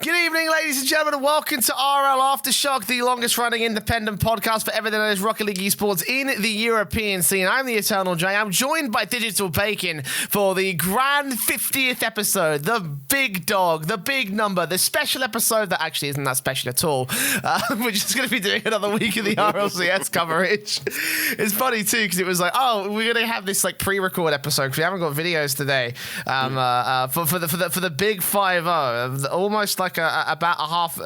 Good evening, ladies and gentlemen, and welcome to RLAfterShock, the longest-running independent podcast for everything that is Rocket League Esports in the European scene. I'm the Eternal J. I'm joined by Digital Bacon for the grand 50th episode, the big dog, the big number, the special episode that actually isn't that special at all. We're just going to be doing another week of the RLCS coverage. It's funny, too, because it was like, oh, we're going to have this like pre-record episode because we haven't got videos today for the big 5-0, almost like about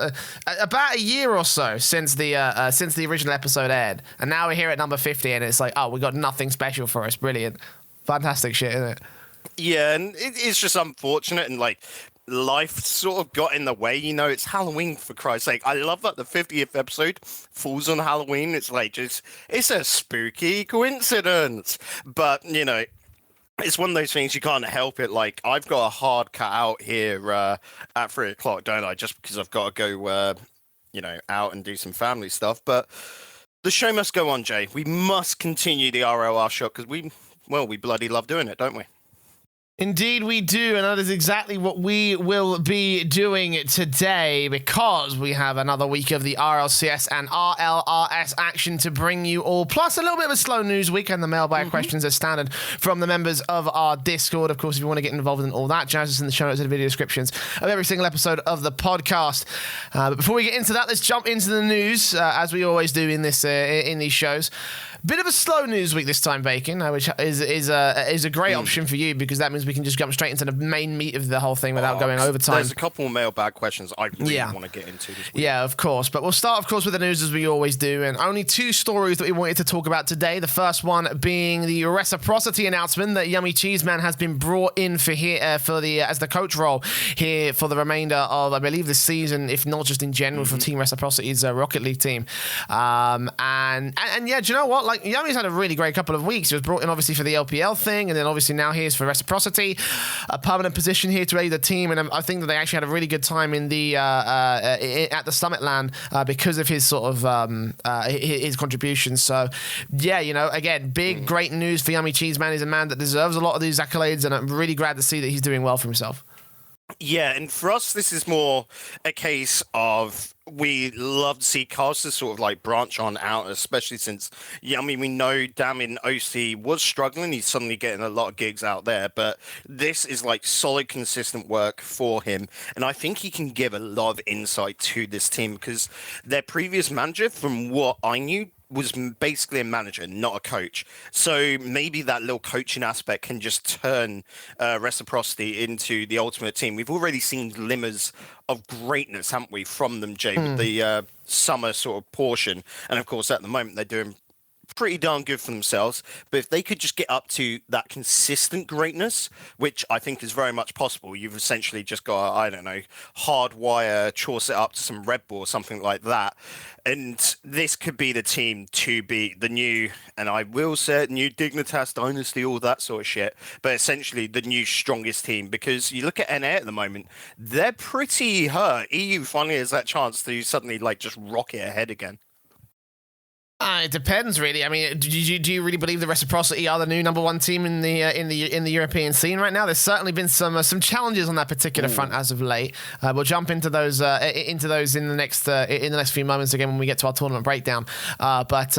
a year or so since the original episode aired, and now we're here at number 50, and it's like, oh, we got nothing special for us. Brilliant, fantastic shit, isn't it? Yeah, and it's just unfortunate, and like life sort of got in the way. You know, it's Halloween, for Christ's sake. I love that the 50th episode falls on Halloween. It's like it's a spooky coincidence, but you know, it's one of those things you can't help it. Like, I've got a hard cut out here at 3 o'clock, don't I? Just because I've got to go, out and do some family stuff. But the show must go on, Jay. We must continue the RLRS because we bloody love doing it, don't we? Indeed we do, and that is exactly what we will be doing today, because we have another week of the RLCS and RLRS action to bring you all, plus a little bit of a slow news week and the mailbag questions as standard from the members of our Discord. Of course, if you want to get involved in all that, jazz is in the show notes and video descriptions of every single episode of the podcast. But before we get into that, let's jump into the news, as we always do in these shows. Bit of a slow news week this time, Bacon, which is a great option for you, because that means we can just jump straight into the main meat of the whole thing without going overtime. There's a couple of mailbag questions I really want to get into this week. Yeah, of course. But we'll start, of course, with the news as we always do, and only two stories that we wanted to talk about today. The first one being the Reciprocity announcement that Yummy Cheeseman has been brought in for as the coach role here for the remainder of, I believe, the season, if not just in general for Team Reciprocity's Rocket League team. And yeah, do you know what? Like, Yummy's had a really great couple of weeks. He was brought in obviously for the LPL thing, and then obviously now he's for Reciprocity, a permanent position here to aid the team. And I think that they actually had a really good time in the at the Summit Land because of his sort of his contributions. So yeah, you know, again, big great news for Yummy Cheeseman. He's a man that deserves a lot of these accolades, and I'm really glad to see that he's doing well for himself. Yeah, and for us, this is more a case of we love to see casters sort of like branch on out, especially since, Yummy, we know Dam in OC was struggling. He's suddenly getting a lot of gigs out there, but this is like solid, consistent work for him. And I think he can give a lot of insight to this team, because their previous manager, from what I knew, was basically a manager, not a coach. So maybe that little coaching aspect can just turn Reciprocity into the ultimate team. We've already seen glimmers of greatness, haven't we, from them, Jay, with the summer sort of portion. And of course, at the moment, they're doing pretty darn good for themselves. But if they could just get up to that consistent greatness, which I think is very much possible, you've essentially just got, I don't know, hardwire, chorse it up to some Red Bull or something like that. And this could be the team to be the new, and I will say it, new Dignitas dynasty, all that sort of shit, but essentially the new strongest team. Because you look at NA at the moment, they're pretty hurt. EU finally has that chance to suddenly like just rocket ahead again. It depends, really. I mean, do you really believe the Reciprocity are the new number one team in the European scene right now? There's certainly been some challenges on that particular front as of late. We'll jump into those in the next few moments again when we get to our tournament breakdown. But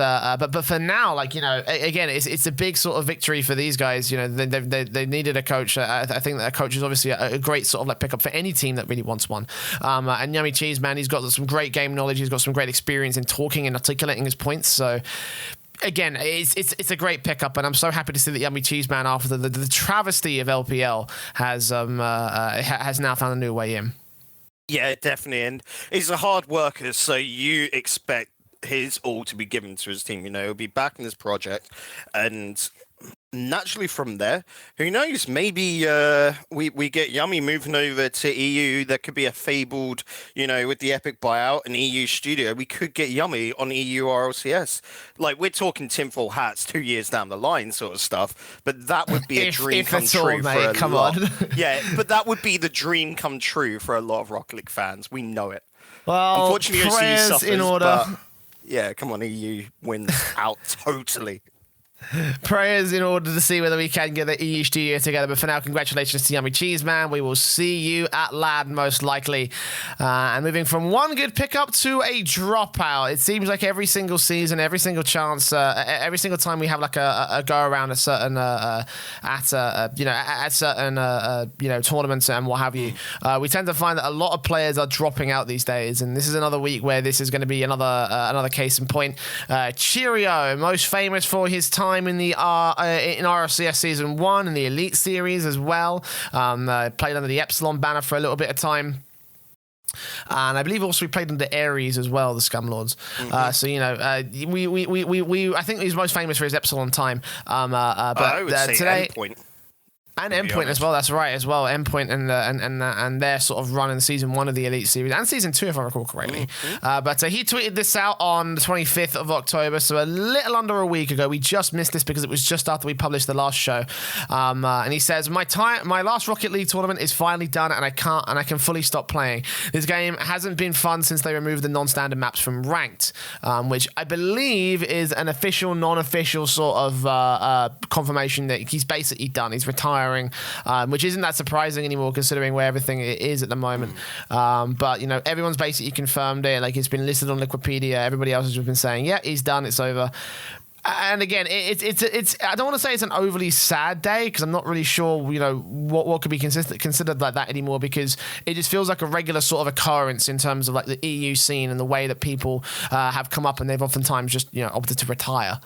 for now, like, you know, again, it's a big sort of victory for these guys. You know, they needed a coach. I think that a coach is obviously a great sort of like pickup for any team that really wants one. And Yummy Cheese, man, he's got some great game knowledge. He's got some great experience in talking and articulating his points. So again, it's a great pickup, and I'm so happy to see that Yummy Cheeseman, after the travesty of LPL, has now found a new way in. Yeah, definitely, and he's a hard worker, so you expect his all to be given to his team. You know, he'll be back in this project, and naturally from there, who knows, maybe we get Yummy moving over to EU. There could be a fabled, you know, with the epic buyout and EU studio, we could get Yummy on EU RLCS. Like, we're talking tinfoil hats 2 years down the line sort of stuff, but that would be a dream come true for a lot. Yeah, but that would be the dream come true for a lot of Rocket League fans. We know it. Well, unfortunately, prayers suffers, in order. but yeah, come on, EU wins out totally. Prayers in order to see whether we can get the EU studio together. But for now, congratulations to Yummy Cheese Man. We will see you at LAD most likely. And moving from one good pickup to a dropout. It seems like every single season, every single chance, every single time we have like a go around a certain tournaments and what have you, we tend to find that a lot of players are dropping out these days. And this is another week where this is going to be another case in point. Cheerio, most famous for his time in the in RLCS Season 1 and the Elite Series as well. Played under the Epsilon banner for a little bit of time. And I believe also we played under Ares as well, the Scumlords. So I think he's most famous for his Epsilon time. But I would say today, Endpoint. And Endpoint as well, that's right as well. Endpoint and their sort of run in Season 1 of the Elite Series and Season 2, if I recall correctly. But he tweeted this out on the 25th of October, so a little under a week ago. We just missed this because it was just after we published the last show. And he says, my last Rocket League tournament is finally done, and I can fully stop playing. This game hasn't been fun since they removed the non-standard maps from Ranked, which I believe is an official, non-official sort of confirmation that he's basically done. He's retiring. Which isn't that surprising anymore considering where everything is at the moment. But everyone's basically confirmed it. Like, it's been listed on Wikipedia. Everybody else has just been saying, yeah, he's done, it's over. And again, it's I don't want to say it's an overly sad day because I'm not really sure what could be considered like that anymore, because it just feels like a regular sort of occurrence in terms of like the EU scene and the way that people have come up, and they've oftentimes just opted to retire.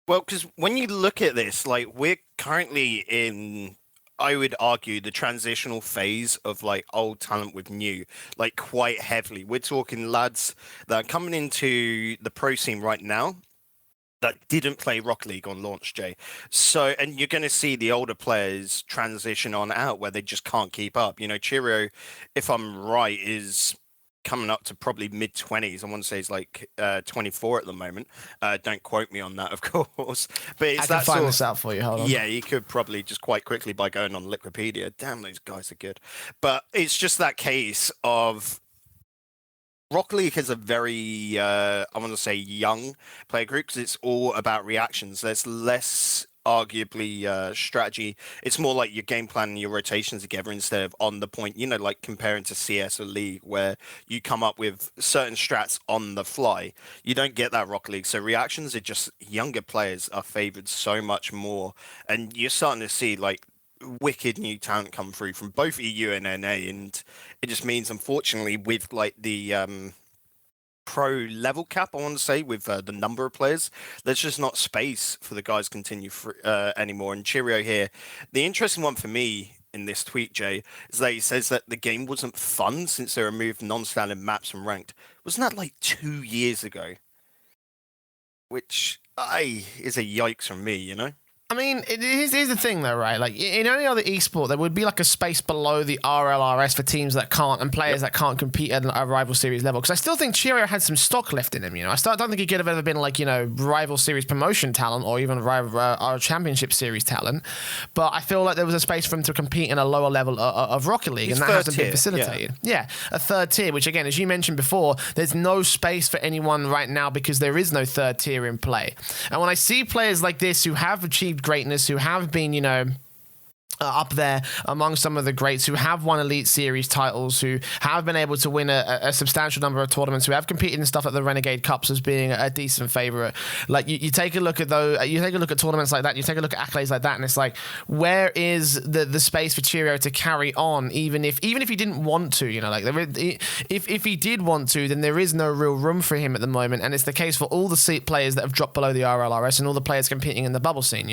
Well, because when you look at this, like, we're currently in, I would argue, the transitional phase of like old talent with new, like quite heavily. We're talking lads that are coming into the pro scene right now that didn't play Rocket League on launch, Jay. So, and you're going to see the older players transition on out where they just can't keep up. Cheerio, if I'm right, is coming up to probably mid-20s. I want to say he's like 24 at the moment. Don't quote me on that, of course. But it's I can find this out for you. Hold on. Yeah, you could probably just quite quickly by going on Wikipedia. Damn, those guys are good. But it's just that case of Rocket League has a very, I want to say, young player group because it's all about reactions. There's less arguably strategy. It's more like your game plan and your rotations together instead of on the point, like comparing to CS or League where you come up with certain strats on the fly. You don't get that Rocket League. So reactions are just, younger players are favored so much more, and you're starting to see like wicked new talent come through from both EU and NA, and it just means, unfortunately, with like the pro level cap, I want to say, with the number of players, there's just not space for the guys to continue anymore. And Cheerio here, the interesting one for me in this tweet, Jay, is that he says that the game wasn't fun since they removed non-standard maps from Ranked. Wasn't that like 2 years ago? Which is a yikes from me, I mean, here's the thing, though, right? Like, in any other esport, there would be like a space below the RLRS for teams that can't and players that can't compete at a rival series level. Because I still think Cheerio had some stock left in him. I don't think he could have ever been like rival series promotion talent or even our championship series talent. But I feel like there was a space for him to compete in a lower level of Rocket League, and that hasn't been facilitated. Yeah, a third tier. Which again, as you mentioned before, there's no space for anyone right now because there is no third tier in play. And when I see players like this who have achieved greatness, who have been, up there among some of the greats, who have won Elite Series titles, who have been able to win a substantial number of tournaments, who have competed in stuff like the Renegade Cups as being a decent favorite. Like, you take a look at you take a look at tournaments like that, you take a look at accolades like that, and it's like, where is the space for Cheerio to carry on, even if he didn't want to, if he did want to, then there is no real room for him at the moment, and it's the case for all the players that have dropped below the RLRS and all the players competing in the bubble scene,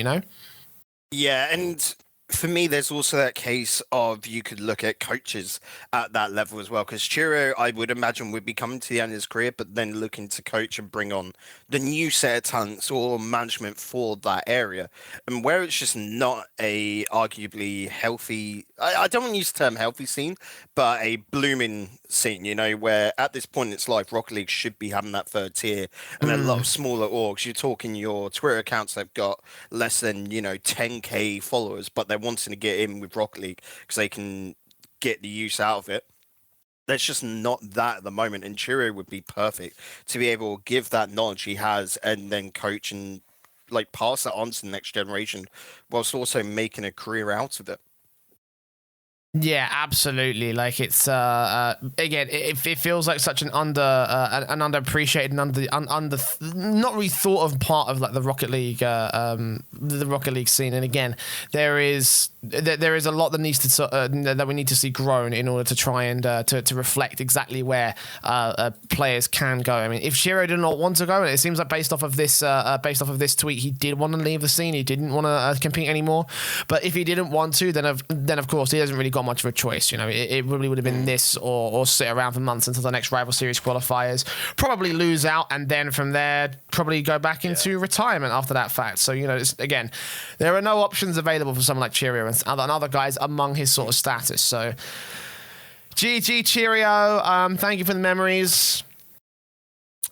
Yeah, and for me, there's also that case of you could look at coaches at that level as well, because Cheerio, I would imagine, would be coming to the end of his career, but then looking to coach and bring on the new set of talents or management for that area. And where it's just not a arguably healthy, I don't want to use the term healthy scene, but a blooming scene, where at this point in its life, Rocket League should be having that third tier, and a lot of smaller orgs. You're talking your Twitter accounts that have got less than, 10K followers, but they're wanting to get in with Rocket League because they can get the use out of it. There's just not that at the moment, and Cheerio would be perfect to be able to give that knowledge he has and then coach and like pass that on to the next generation, whilst also making a career out of it. Yeah, absolutely. Like it's again, it feels like such an underappreciated and under not really thought of part of like the Rocket League scene. And again, there is a lot that needs to that we need to see grown in order to try and to reflect exactly where players can go. I mean, if Cheerio did not want to go, and it seems like based off of this tweet, he did want to leave the scene. He didn't want to compete anymore. But if he didn't want to, then of course he hasn't really got much of a choice. You know, it really would have been this or sit around for months until the next rival series qualifiers, probably lose out, and then from there probably go back into retirement after that fact. So, you know, again, there are no options available for someone like Cheerio and other guys among his sort of status. So GG Cheerio, thank you for the memories.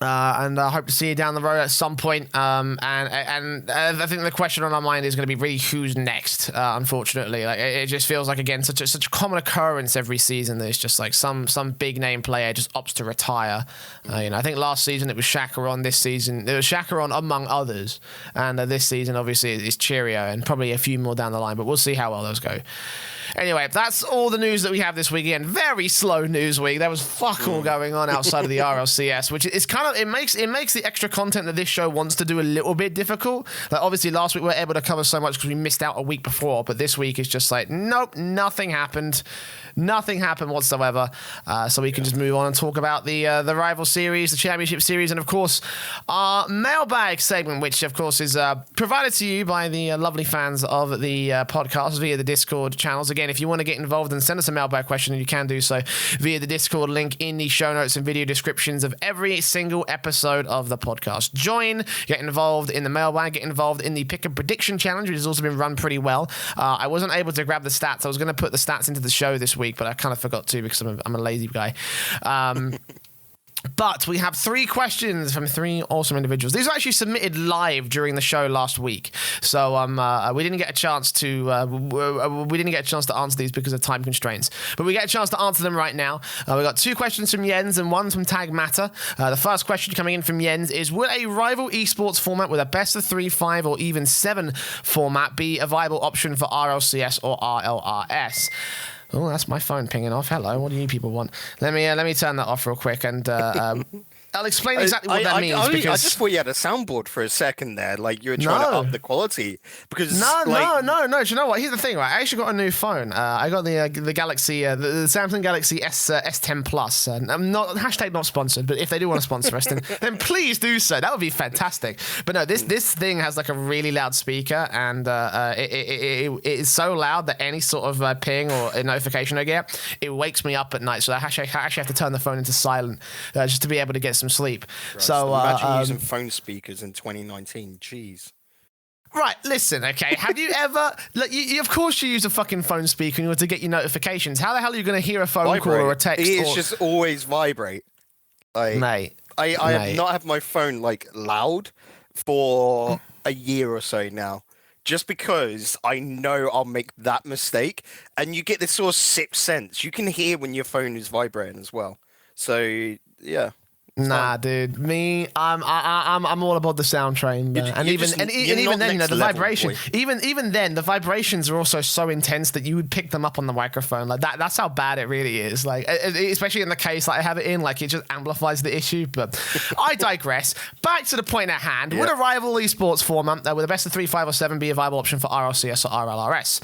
And I hope to see you down the road at some point. And I think the question on our mind is going to be really who's next. Unfortunately, like it just feels like again such a common occurrence every season. There's just like some big name player just opts to retire. You know, I think last season it was Shakeron. This season it was Shakeron among others, and this season obviously it's Cheerio and probably a few more down the line. But we'll see how well those go. Anyway, that's all the news that we have this weekend. Very slow news week. There was fuck all going on outside of the RLCS, which is kind of it makes the extra content that this show wants to do a little bit difficult. Like obviously last week we were able to cover so much because we missed out a week before, but this week is just like nope, nothing happened. Nothing happened whatsoever. So we can just move on and talk about the rival series, the championship series, and of course our mailbag segment, which of course is provided to you by the lovely fans of the podcast via the Discord channels. Again, if you want to get involved and send us a mailbag question, you can do so via the Discord link in the show notes and video descriptions of every single episode of the podcast. Join, get involved in the mailbag, get involved in the pick and prediction challenge, which has also been run pretty well. I wasn't able to grab the stats. I was going to put the stats into the show this week, but I kind of forgot to because I'm a lazy guy. But we have 3 questions from 3 awesome individuals. These were actually submitted live during the show last week, so we didn't get a chance to answer these because of time constraints. But we get a chance to answer them right now. We got 2 questions from Jens and 1 from Tagmata. The first question coming in from Jens is: would a rival esports format with a best of 3, 5, or even 7 format be a viable option for RLCS or RLRS? Oh, that's my phone pinging off. Hello, what do you people want? Let me turn that off real quick, and I'll explain exactly what that means. I just thought you had a soundboard for a second there, like you were trying to up the quality. Because no. Do you know what? Here's the thing, right? I actually got a new phone. I got the Galaxy, the Samsung Galaxy S10 Plus. And I'm not sponsored, but if they do want to sponsor us, then please do so. That would be fantastic. But no, this thing has like a really loud speaker, and it is so loud that any sort of ping or a notification I get, it wakes me up at night. So I actually have to turn the phone into silent just to be able to get some sleep. Christ, so imagine using phone speakers in 2019. Jeez. Right, listen, okay. Have you ever... Like, you of course you use a fucking phone speaker in order to get your notifications. How the hell are you going to hear a phone call or a text? It's just always vibrate. Mate. I have not had my phone, like, loud for a year or so now. Just because I know I'll make that mistake. And you get this sort of sixth sense. You can hear when your phone is vibrating as well. So, yeah. Nah, dude. Me, I'm all about the sound train, and even then, you know, the vibration. Even then, the vibrations are also so intense that you would pick them up on the microphone. Like that. That's how bad it really is. Like, especially in the case that I have it in, like it just amplifies the issue. But I digress. Back to the point at hand. Yeah. Would a rival esports format with a best of 3, 5, or 7 be a viable option for RLCS or RLRS?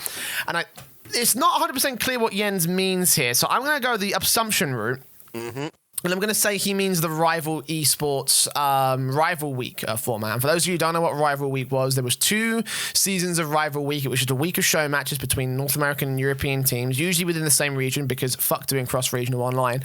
And it's not 100% clear what Jens means here, so I'm going to go the assumption route. Mm-hmm. And I'm going to say he means the Rival Esports Rival Week format. And for those of you who don't know what Rival Week was, there was 2 seasons of Rival Week. It was just a week of show matches between North American and European teams, usually within the same region because fuck doing cross-regional online.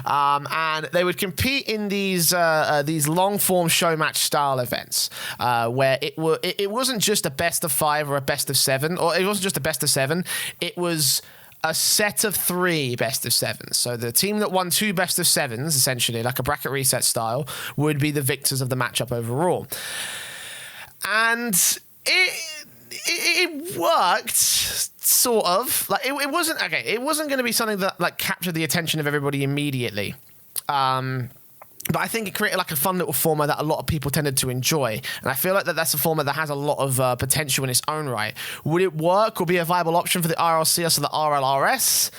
And they would compete in these long-form show match style events where it wasn't just a best of 5 or a best of 7, or it wasn't just a best of 7. It was a set of 3 best of 7s. So the team that won 2 best of 7s, essentially, like a bracket reset style, would be the victors of the matchup overall. And it worked, sort of. Like it wasn't okay. It wasn't going to be something that like captured the attention of everybody immediately. But I think it created like a fun little format that a lot of people tended to enjoy. And I feel like that's a format that has a lot of potential in its own right. Would it work or be a viable option for the RLCS or the RLRS?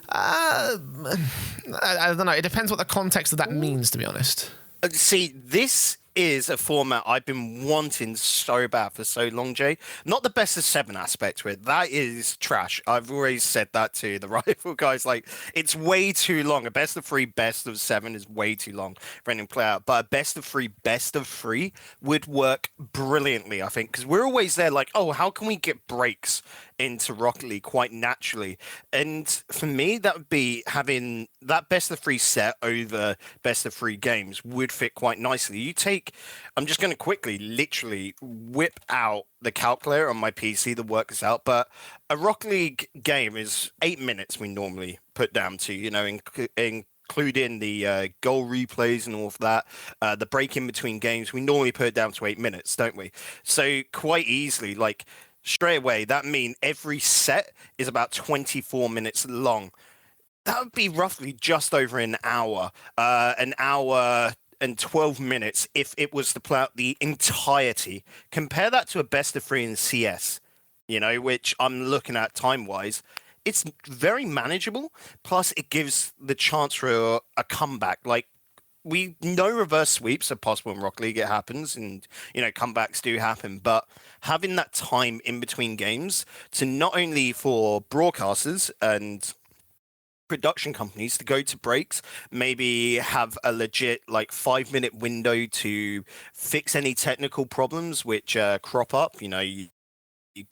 I don't know. It depends what the context of that means, to be honest. See, this is a format I've been wanting so bad for so long, Jay. Not the best of 7 aspect to it. That is trash. I've always said that to the rival guys. Like, it's way too long. A best of 3, best of 7 is way too long for any play out. But a best of 3, best of 3 would work brilliantly, I think, because we're always there like, oh, how can we get breaks into Rocket League quite naturally? And for me, that would be having that best of 3 set over best of 3 games would fit quite nicely. I'm just going to quickly literally whip out the calculator on my PC to work this out, but a Rocket League game is 8 minutes we normally put down to, including the goal replays and all of that, the break in between games, we normally put it down to 8 minutes, don't we? So quite easily, like, straight away, that means every set is about 24 minutes long. That would be roughly just over an hour and 12 minutes if it was to play out the entirety. Compare that to a best of 3 in CS, which I'm looking at time-wise. It's very manageable, plus it gives the chance for a comeback. Like, we know reverse sweeps are possible in Rocket League. It happens, and comebacks do happen. But having that time in between games to not only for broadcasters and production companies to go to breaks, maybe have a legit 5-minute window to fix any technical problems which crop up.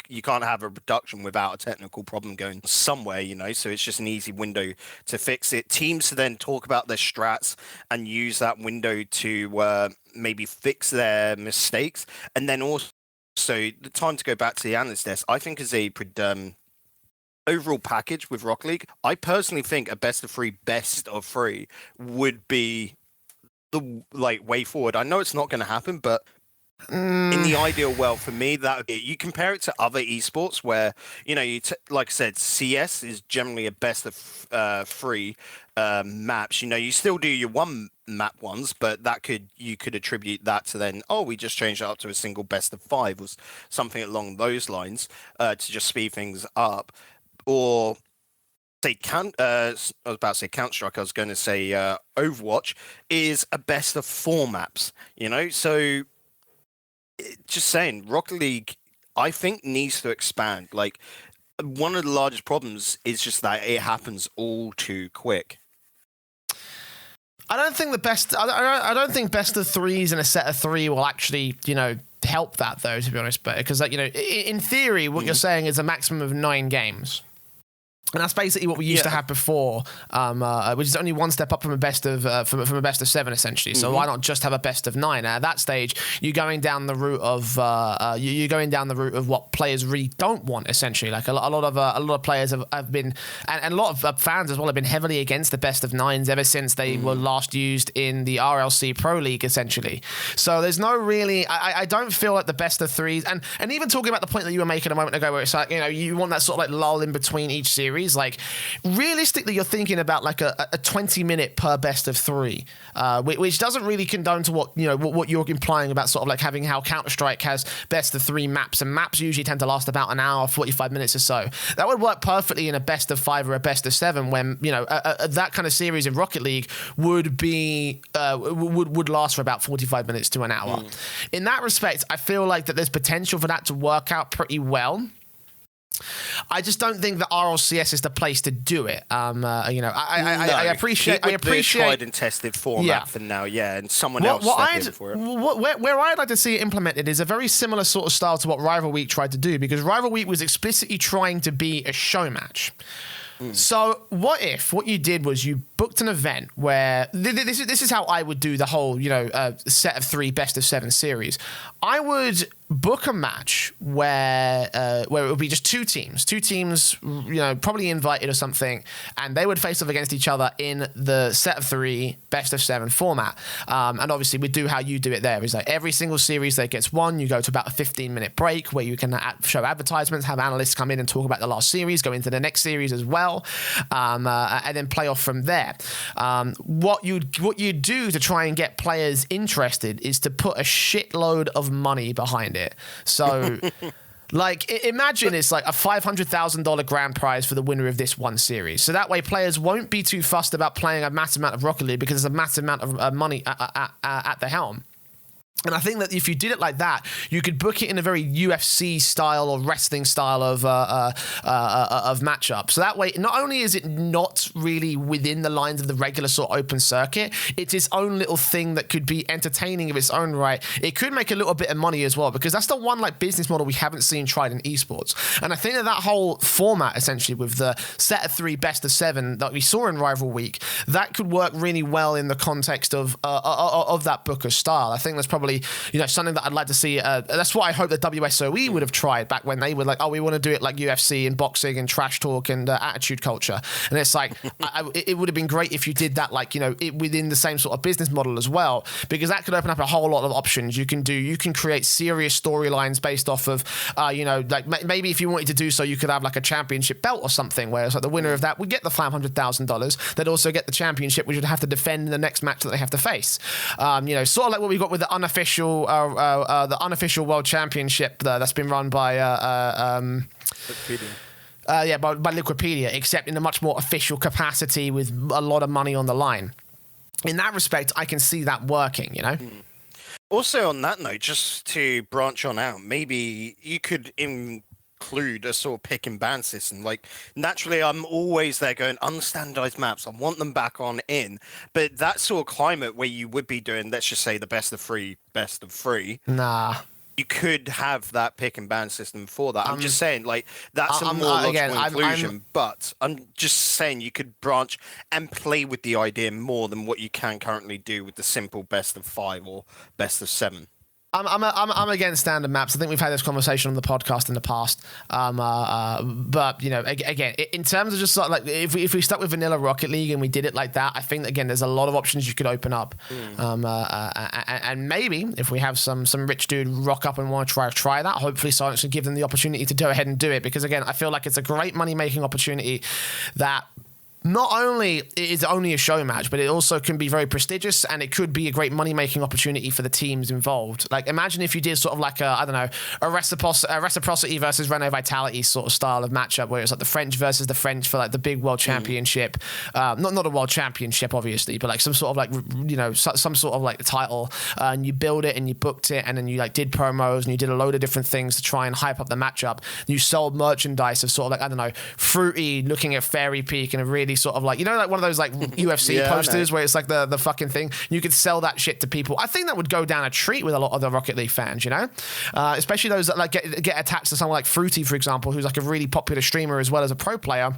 You can't have a production without a technical problem going somewhere, so it's just an easy window to fix it. Teams to then talk about their strats and use that window to maybe fix their mistakes. And then also the time to go back to the analyst desk, I think is a overall package with Rocket League. I personally think a best of 3 would be the way forward. I know it's not going to happen, but in the ideal world for me, that would be, you compare it to other esports where like I said, CS is generally a best of 3 maps. You still do your 1 map ones, but you could attribute that to then, we just changed it up to a single best of 5 or something along those lines to just speed things up. Or say I was about to say Counter-Strike, I was going to say Overwatch is a best of 4 maps, so just saying, Rocket League, I think, needs to expand. Like, one of the largest problems is just that it happens all too quick. I don't think I don't think best of 3s in a set of 3 will actually, help that, though, to be honest. But because, in theory, what you're saying is a maximum of 9 games. And that's basically what we used to have before, which is only one step up from a best of from a best of 7, essentially. So why not just have a best of 9? At that stage, you're going down the route of what players really don't want, essentially. Like a lot of players have been, and a lot of fans as well have been heavily against the best of 9s ever since they were last used in the RLC Pro League, essentially. So there's no really, I don't feel like the best of 3s, and even talking about the point that you were making a moment ago, where it's like you want that sort of lull in between each series. Like, realistically, you're thinking about like a 20-minute per best of 3, which doesn't really condone to what you're implying about sort of like having how Counter-Strike has best of 3 maps, and maps usually tend to last about an hour, 45 minutes or so. That would work perfectly in a best of 5 or a best of 7, when that kind of series in Rocket League would be would last for about 45 minutes to an hour. In that respect, I feel like that there's potential for that to work out pretty well. I just don't think that RLCS is the place to do it. I appreciate the tried and tested format for now, and someone else step in for it. Where I'd like to see it implemented is a very similar sort of style to what Rival Week tried to do, because Rival Week was explicitly trying to be a show match. So what if what you did was you booked an event where this is how I would do the whole set of 3 best of 7 series. I would book a match where it would be just two teams, probably invited or something, and they would face off against each other in the set of 3 best of 7 format. And obviously we do how you do it there. Is like every single series that gets won, you go to about a 15-minute break where you can show advertisements, have analysts come in and talk about the last series, go into the next series as well, and then play off from there. there. What you do to try and get players interested is to put a shitload of money behind it. So. Like, imagine it's like a $500,000 grand prize for the winner of this one series. So that way players won't be too fussed about playing a massive amount of Rocket League because there's a massive amount of money at the helm. And I think that if you did it like that, you could book it in a very UFC style or wrestling style of matchup. So that way, not only is it not really within the lines of the regular sort of open circuit, it's its own little thing that could be entertaining of its own right. It could make a little bit of money as well, because that's the one like business model we haven't seen tried in esports. And I think that whole format, essentially, with the set of 3 best of 7 that we saw in Rival Week, that could work really well in the context of that Booker style. I think that's probably, something that I'd like to see. That's what I hope the WSOE would have tried back when they were like, oh, we want to do it like UFC and boxing and trash talk and attitude culture. And it's like, it would have been great if you did that, like, within the same sort of business model as well, because that could open up a whole lot of options. You can create serious storylines based off of, like maybe if you wanted to do so, you could have like a championship belt or something where it's like the winner of that would get the $500,000. They'd also get the championship, which would have to defend in the next match that they have to face. Sort of like what we got with the unofficial World Championship that's been run by by Liquipedia, except in a much more official capacity with a lot of money on the line. In that respect, I can see that working, Also, on that note, just to branch on out, maybe you could include a sort of pick and ban system. Like, naturally, I'm always there going, unstandardized maps, I want them back on in. But that sort of climate where you would be doing, let's just say, the best of three. Nah. You could have that pick and ban system for that. I'm just saying, like, that's a more logical inclusion. But I'm just saying you could branch and play with the idea more than what you can currently do with the simple best of 5 or best of 7. I'm against standard maps. I think we've had this conversation on the podcast in the past. But again, in terms of just sort of like if we stuck with vanilla Rocket League and we did it like that, I think again there's a lot of options you could open up. And maybe if we have some rich dude rock up and want to try that, hopefully Silence can give them the opportunity to go ahead and do it, because again, I feel like it's a great money making opportunity that. Not only is it only a show match, but it also can be very prestigious, and it could be a great money-making opportunity for the teams involved. Like, imagine if you did sort of like a Reciprocity versus Renault Vitality sort of style of matchup, where it's like the French versus the French for like the big world championship. Not a world championship, obviously, but like some sort of like, some sort of like title. And you build it and you booked it, and then you like did promos and you did a load of different things to try and hype up the matchup. You sold merchandise of sort of like, Fruity looking at Fairy Peak and a really sort of like, like one of those like UFC posters where it's like the fucking thing. You could sell that shit to people. I think that would go down a treat with a lot of the Rocket League fans, especially those that like get attached to someone like Fruity, for example, who's like a really popular streamer as well as a pro player.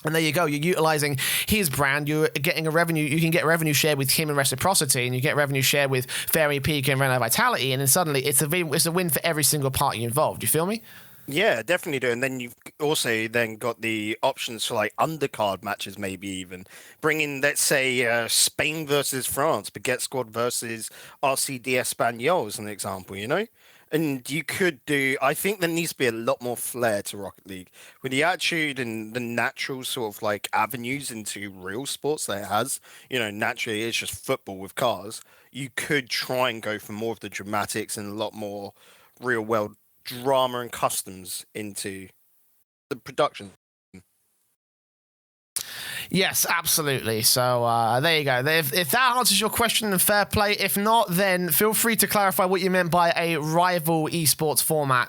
And there you go. You're utilizing his brand. You're getting a revenue. You can get revenue share with him and Reciprocity, and you get revenue share with Fairy Peak and Renault Vitality. And then suddenly it's a win for every single party involved. You feel me? Yeah, definitely do. And then you've also then got the options for like undercard matches, maybe even bring in, let's say, Spain versus France, Baguette Squad versus RCD Espanyol as an example, And you could do, I think there needs to be a lot more flair to Rocket League with the attitude and the natural sort of like avenues into real sports that it has. Naturally it's just football with cars. You could try and go for more of the dramatics and a lot more real world drama and customs into the production. Yes, absolutely. So there you go. If that answers your question, then fair play. If not, then feel free to clarify what you meant by a rival esports format,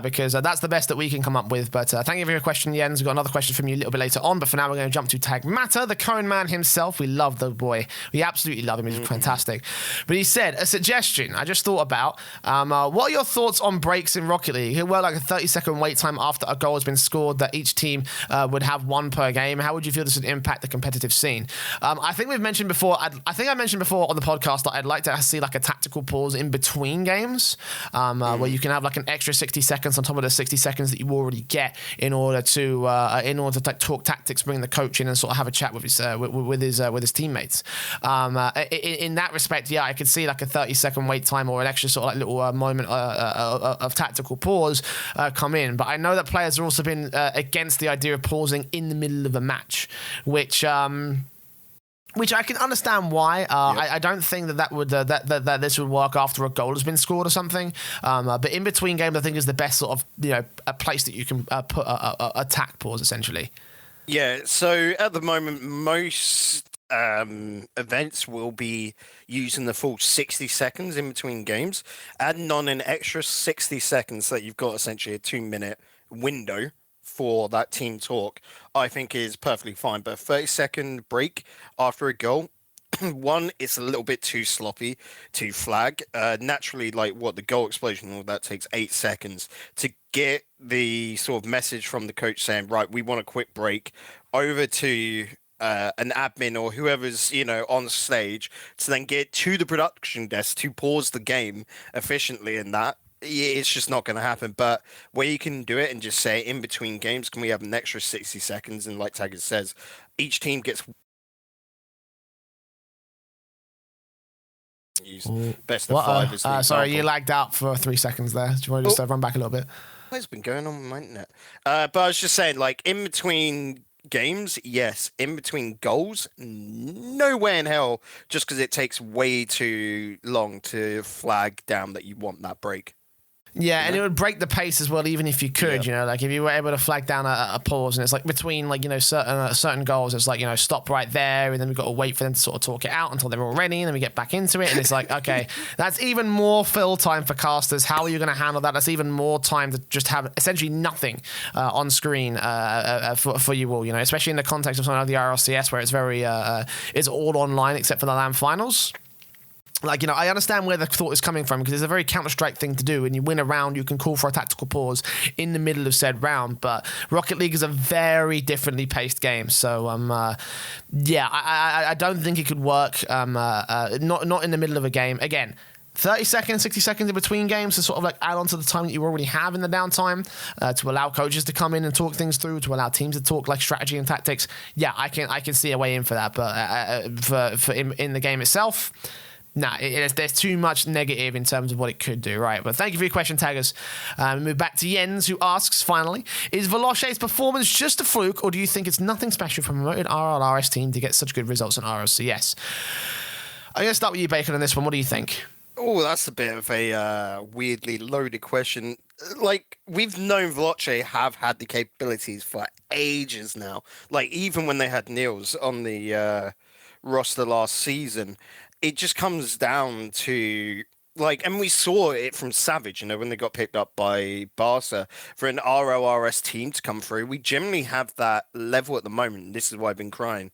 because that's the best that we can come up with. But thank you for your question, Jens. We've got another question from you a little bit later on. But for now, we're going to jump to Tagmata, the cone man himself. We love the boy. We absolutely love him. He's fantastic. But he said, a suggestion I just thought about. What are your thoughts on breaks in Rocket League? It worked like a 30-second wait time after a goal has been scored that each team would have one per game. How would you feel this would impact the competitive scene? I think we've mentioned before. I think I mentioned before on the podcast that I'd like to see like a tactical pause in between games, where you can have like an extra 60 seconds on top of the 60 seconds that you already get in order to like, talk tactics, bring the coach in, and sort of have a chat with his teammates. In that respect, yeah, I could see like a 30-second wait time or an extra sort of like little moment of tactical pause come in. But I know that players have also been against the idea of pausing in the middle of a match, which Which I can understand why. I don't think that would that this would work after a goal has been scored or something. But in between games, I think is the best sort of a place that you can put a attack pause essentially. Yeah. So at the moment, most events will be using the full 60 seconds in between games. Adding on an extra 60 seconds so that you've got essentially a 2-minute window for that team talk, I think is perfectly fine. But a 30-second break after a goal, one, it's a little bit too sloppy to flag. Naturally, like what the goal explosion, all that takes 8 seconds to get the sort of message from the coach saying, right, we want a quick break over to an admin or whoever's on stage to then get to the production desk to pause the game efficiently. And that it's just not going to happen. But where you can do it and just say in between games, can we have an extra 60 seconds? And like Taggart says, each team gets best of 5 as the sorry, example. you lagged out for 3 seconds there. Do you want to just run back a little bit? What's been going on with my internet? But I was just saying, like, in between games, yes. In between goals, no way in hell, just because it takes way too long to flag down that you want that break. Yeah, and it would break the pace as well, even if you could, like if you were able to flag down a pause, and it's like between certain goals, it's like stop right there, and then we've got to wait for them to sort of talk it out until they're all ready, and then we get back into it, and it's like, okay, that's even more fill time for casters. How are you going to handle that? That's even more time to just have essentially nothing on screen for you all, especially in the context of something like the RLCS where it's very it's all online except for the LAN finals. Like, I understand where the thought is coming from because it's a very Counter-Strike thing to do. When you win a round, you can call for a tactical pause in the middle of said round. But Rocket League is a very differently paced game. So, I don't think it could work. Not in the middle of a game. Again, 30 seconds, 60 seconds in between games to sort of like add on to the time that you already have in the downtime to allow coaches to come in and talk things through, to allow teams to talk like strategy and tactics. Yeah, I can see a way in for that. But for in the game itself, nah, there's too much negative in terms of what it could do, right? But thank you for your question, Taggers. Move back to Jens, who asks, finally, is Veloce's performance just a fluke, or do you think it's nothing special for a promoted RLRS team to get such good results in RLCS? I'm going to start with you, Bacon, on this one. What do you think? Oh, that's a bit of a weirdly loaded question. Like, we've known Veloce have had the capabilities for ages now. Like, even when they had Niels on the roster last season, it just comes down to like, and we saw it from Savage, when they got picked up by Barca for an RLRS team to come through. We generally have that level at the moment. This is why I've been crying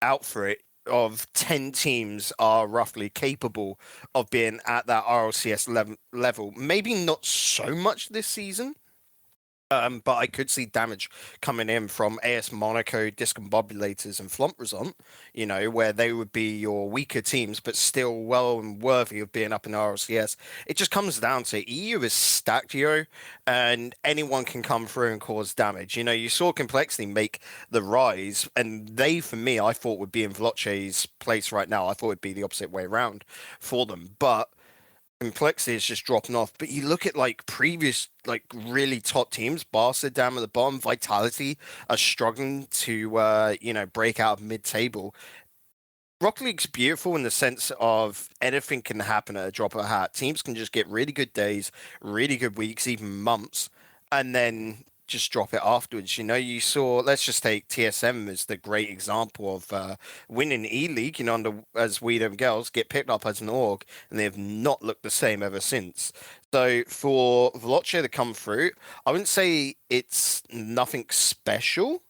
out for it. Of 10 teams are roughly capable of being at that RLCS level. Maybe not so much this season. But I could see damage coming in from AS Monaco, Discombobulators, and Flomp Resont, where they would be your weaker teams, but still well and worthy of being up in RLCS. It just comes down to EU is stacked, and anyone can come through and cause damage. You saw Complexity make the rise, and they, for me, I thought would be in Veloce's place right now. I thought it'd be the opposite way around for them, but Complexity is just dropping off. But you look at like previous like really top teams, Barca down at the bottom, Vitality are struggling to break out of mid-table. Rocket League's beautiful in the sense of anything can happen at a drop of a hat. Teams can just get really good days, really good weeks, even months, and then just drop it afterwards. You saw, let's just take TSM as the great example of winning E-League, as We Them Girls get picked up as an org, and they have not looked the same ever since. So for Veloce to come through, I wouldn't say it's nothing special,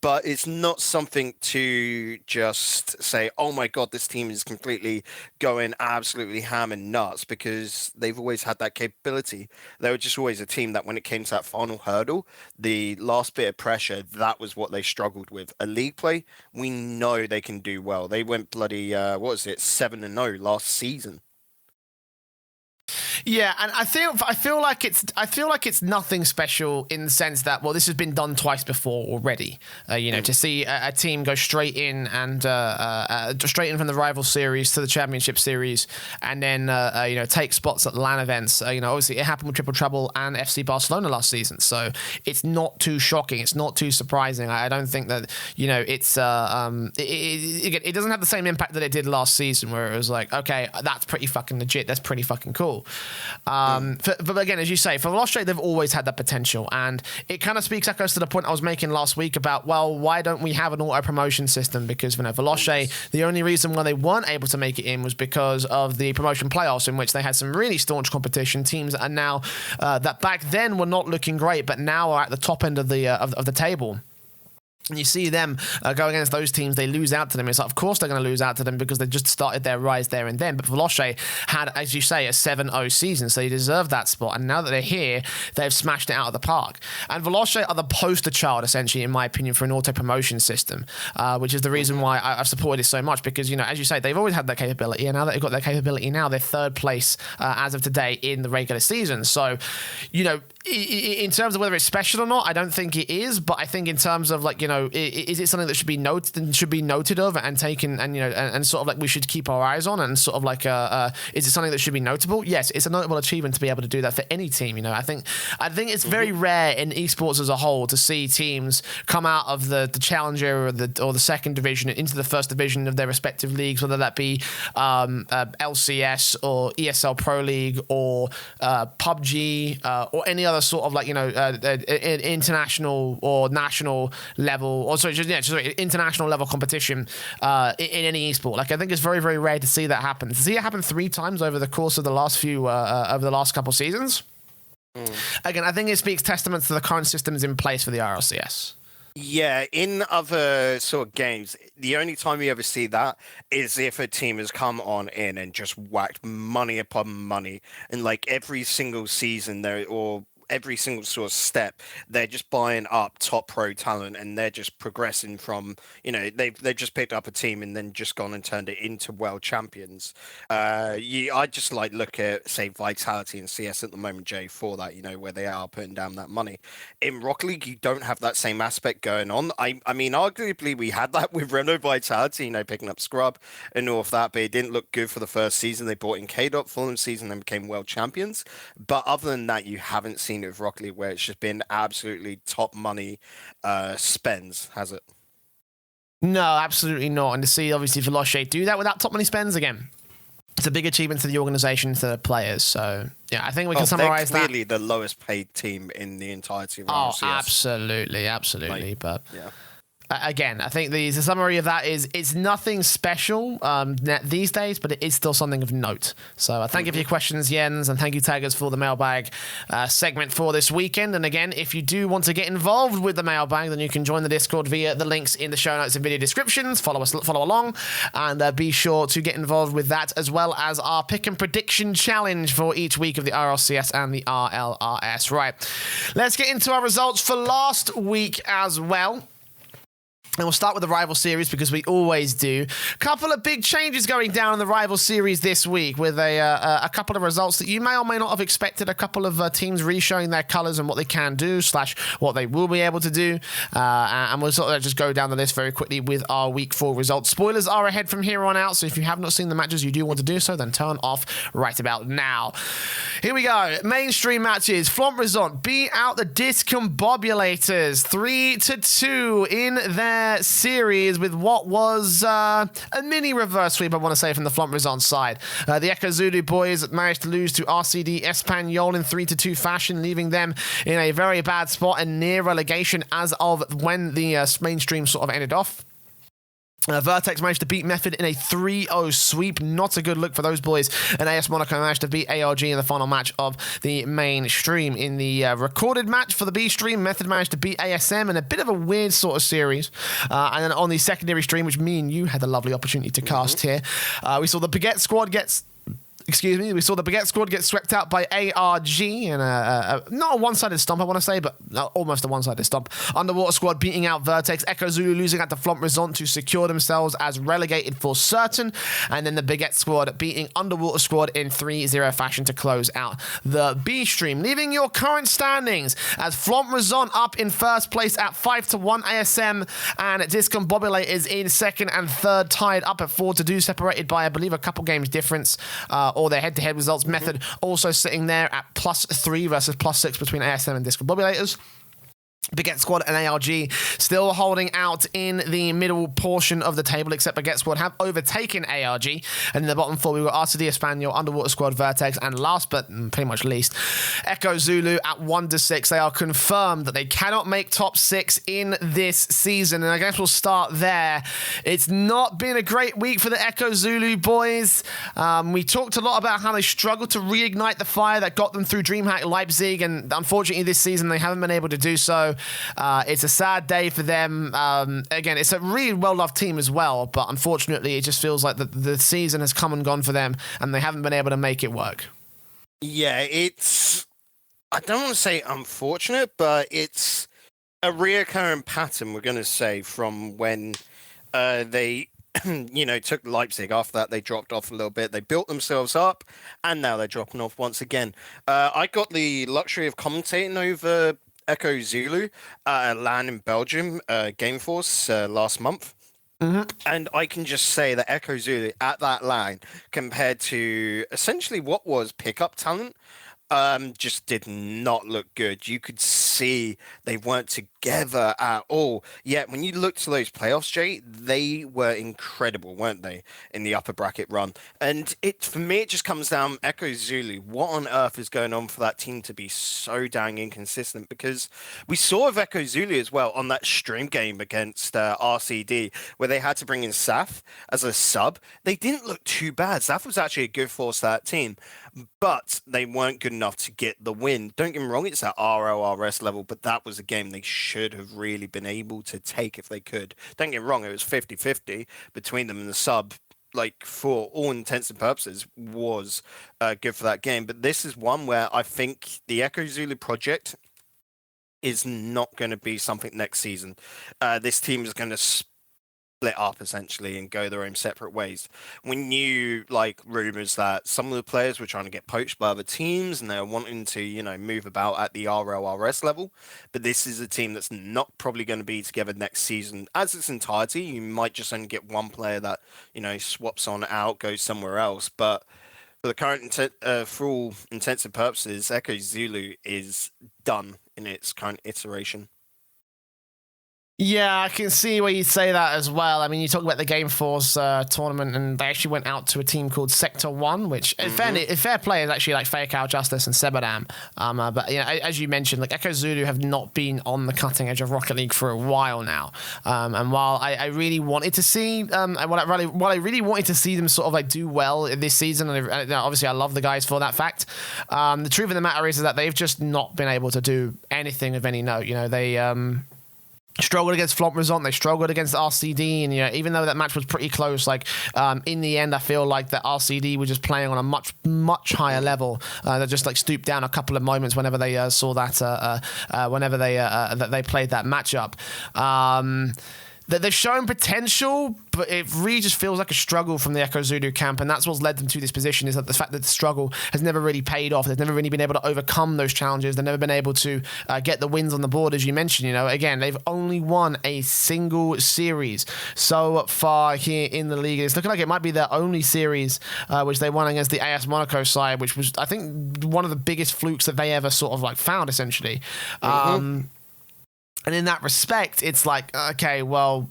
but it's not something to just say, oh my God, this team is completely going absolutely ham and nuts, because they've always had that capability. They were just always a team that when it came to that final hurdle, the last bit of pressure, that was what they struggled with. A league play, we know they can do well. They went bloody, 7-0 last season. Yeah, and I feel like it's nothing special in the sense that, well, this has been done twice before already. To see a team go straight in and straight in from the rival series to the championship series, and then take spots at LAN events. Obviously it happened with Triple Trouble and FC Barcelona last season, so it's not too shocking. It's not too surprising. I don't think that it's it doesn't have the same impact that it did last season, where it was like, okay, that's pretty fucking legit. That's pretty fucking cool. But again, as you say, for Veloce, they've always had that potential, and it kind of echoes to the point I was making last week about, well, why don't we have an auto promotion system? Because Veloce, the only reason why they weren't able to make it in was because of the promotion playoffs, in which they had some really staunch competition. Teams that are now that back then were not looking great, but now are at the top end of the table. And you see them go against those teams, they lose out to them. It's like, of course they're going to lose out to them because they just started their rise there and then. But Veloce had, as you say, a 7-0 season, so they deserve that spot. And now that they're here, they've smashed it out of the park. And Veloce are the poster child, essentially, in my opinion, for an auto-promotion system, which is the reason why I've supported it so much. Because, as you say, they've always had that capability. And now that they've got that capability now, they're third place as of today in the regular season. So, in terms of whether it's special or not, I don't think it is. But I think in terms of is it something that should be noted of and taken and sort of like we should keep our eyes on, and sort of like is it something that should be notable? Yes, it's a notable achievement to be able to do that for any team. I think it's very rare in esports as a whole to see teams come out of the challenger or the second division into the first division of their respective leagues, whether that be LCS or ESL Pro League or PUBG or any other sort of international or national level, or international level competition in any esport. I think it's very, very rare to see that happen. To see it happen 3 times over the course of the last couple seasons. Again, I think it speaks testament to the current systems in place for the RLCS. Yeah, in other sort of games, the only time you ever see that is if a team has come on in and just whacked money upon money, and every single season or every single sort of step, they're just buying up top pro talent, and they're just progressing from, they've just picked up a team and then just gone and turned it into world champions. I just look at, say, Vitality and CS at the moment, Jay, for that, where they are putting down that money. In Rocket League, you don't have that same aspect going on. I mean, arguably we had that with Renault Vitality, picking up Scrub and all of that, but it didn't look good for the first season. They brought in K-Dot, following season, and became world champions. But other than that, you haven't seen it with Rocket League, where it's just been absolutely top money spends, has it? No, absolutely not. And to see, obviously, Veloce do that without top money spends again, it's a big achievement to the organization, to the players. So, yeah, I think we can summarize that. They're clearly the lowest paid team in the entirety of RLCS. Absolutely. But yeah. Again, I think the summary of that is it's nothing special these days, but it is still something of note. So thank you for your questions, Jens, and thank you, Taggers, for the Mailbag segment for this weekend. And again, if you do want to get involved with the Mailbag, then you can join the Discord via the links in the show notes and video descriptions. Follow along, and be sure to get involved with that, as well as our pick and prediction challenge for each week of the RLCS and the RLRS. Right, let's get into our results for last week as well. And we'll start with the rival series, because we always do. Couple of big changes going down in the rival series this week, with a couple of results that you may or may not have expected. A couple of teams really showing their colours and what they can do / what they will be able to do. And we'll sort of just go down the list very quickly with our week 4 results. Spoilers are ahead from here on out, so if you have not seen the matches, you do want to do so, then turn off right about now. Here we go. Mainstream matches. Flomp Resont beat out the Discombobulators 3-2 in their series, with what was a mini reverse sweep, I want to say, from the Flomp Resont side. The Echo Zulu boys managed to lose to RCD Espanol in 3-2 fashion, leaving them in a very bad spot and near relegation as of when the mainstream sort of ended off. Vertex managed to beat Method in a 3-0 sweep. Not a good look for those boys. And AS Monaco managed to beat ARG in the final match of the mainstream. In the recorded match for the B stream, Method managed to beat ASM in a bit of a weird sort of series. And then on the secondary stream, which me and you had the lovely opportunity to cast here, we saw the Baguette Squad Excuse me, we saw the Baguette Squad get swept out by ARG in not a one-sided stomp, I want to say, but almost a one-sided stomp. Underwater Squad beating out Vertex. Echo Zulu losing at the Flomp Resont to secure themselves as relegated for certain. And then the Baguette Squad beating Underwater Squad in 3-0 fashion to close out the B stream. Leaving your current standings as Flomp Resont up in first place at 5-1 ASM, and Discombobulator in second and third, tied up at 4-2, separated by, I believe, a couple games difference. Or their head-to-head results method also sitting there at +3 versus +6 between ASM and Discombobulators. Baguette Squad and ARG still holding out in the middle portion of the table, except Baguette Squad have overtaken ARG. And in the bottom four, we've got RCD Espanol, Underwater Squad, Vertex, and last but pretty much least, Echo Zulu at 1-6. They are confirmed that they cannot make top 6 in this season. And I guess we'll start there. It's not been a great week for the Echo Zulu boys. We talked a lot about how they struggled to reignite the fire that got them through DreamHack Leipzig, and unfortunately this season they haven't been able to do so. It's a sad day for them. Again, it's a really well-loved team as well, but unfortunately it just feels like the season has come and gone for them and they haven't been able to make it work. Yeah, it's... I don't want to say unfortunate, but it's a reoccurring pattern, we're going to say, from when they... took Leipzig. After that, they dropped off a little bit. They built themselves up, and now they're dropping off once again. I got the luxury of commentating over Echo Zulu at LAN in Belgium, Gameforce, last month. Mm-hmm. And I can just say that Echo Zulu at that LAN, compared to essentially what was pickup talent, just did not look good. You could see they weren't together at all. Yet when you look to those playoffs, Jay, they were incredible, weren't they, in the upper bracket run? And for me, it just comes down, Echo Zulu, what on earth is going on for that team to be so dang inconsistent? Because we saw with Echo Zulu as well on that stream game against RCD, where they had to bring in Saf as a sub. They didn't look too bad. Saf was actually a good force to that team, but they weren't good enough to get the win. Don't get me wrong, it's at RLRS level, but that was a game they should have really been able to take if they could. Don't get me wrong, it was 50-50 between them and the sub. Like, for all intents and purposes, was good for that game. But this is one where I think the Echo Zulu project is not going to be something next season. This team is going to split up essentially and go their own separate ways. We knew rumors that some of the players were trying to get poached by other teams and they're wanting to, move about at the RLRS level. But this is a team that's not probably going to be together next season as its entirety. You might just only get one player that, swaps on out, goes somewhere else. But for the current, for all intents and purposes, Echo Zulu is done in its current iteration. Yeah, I can see where you say that as well. I mean, you talk about the Gameforce tournament, and they actually went out to a team called Sector 1, which, in fair play, is actually like Fake Out Justice and Sebadam. But, as you mentioned, Echo Zulu have not been on the cutting edge of Rocket League for a while now. And while I really wanted to see, while I really wanted to see them sort of do well this season, and obviously I love the guys for that fact, the truth of the matter is that they've just not been able to do anything of any note. They struggled against Flomp Resont, they struggled against RCD, and even though that match was pretty close, in the end I feel like that RCD were just playing on a much higher level. They just stooped down a couple of moments whenever they saw that whenever they played that matchup. That they've shown potential, but it really just feels like a struggle from the Echo Zulu camp, and that's what's led them to this position, is that the fact that the struggle has never really paid off. They've never really been able to overcome those challenges. They've never been able to get the wins on the board, as you mentioned. Again, they've only won a single series so far here in the league. It's looking like it might be their only series, which they won against the AS Monaco side, which was, I think, one of the biggest flukes that they ever sort of found, essentially. And in that respect, it's okay, well,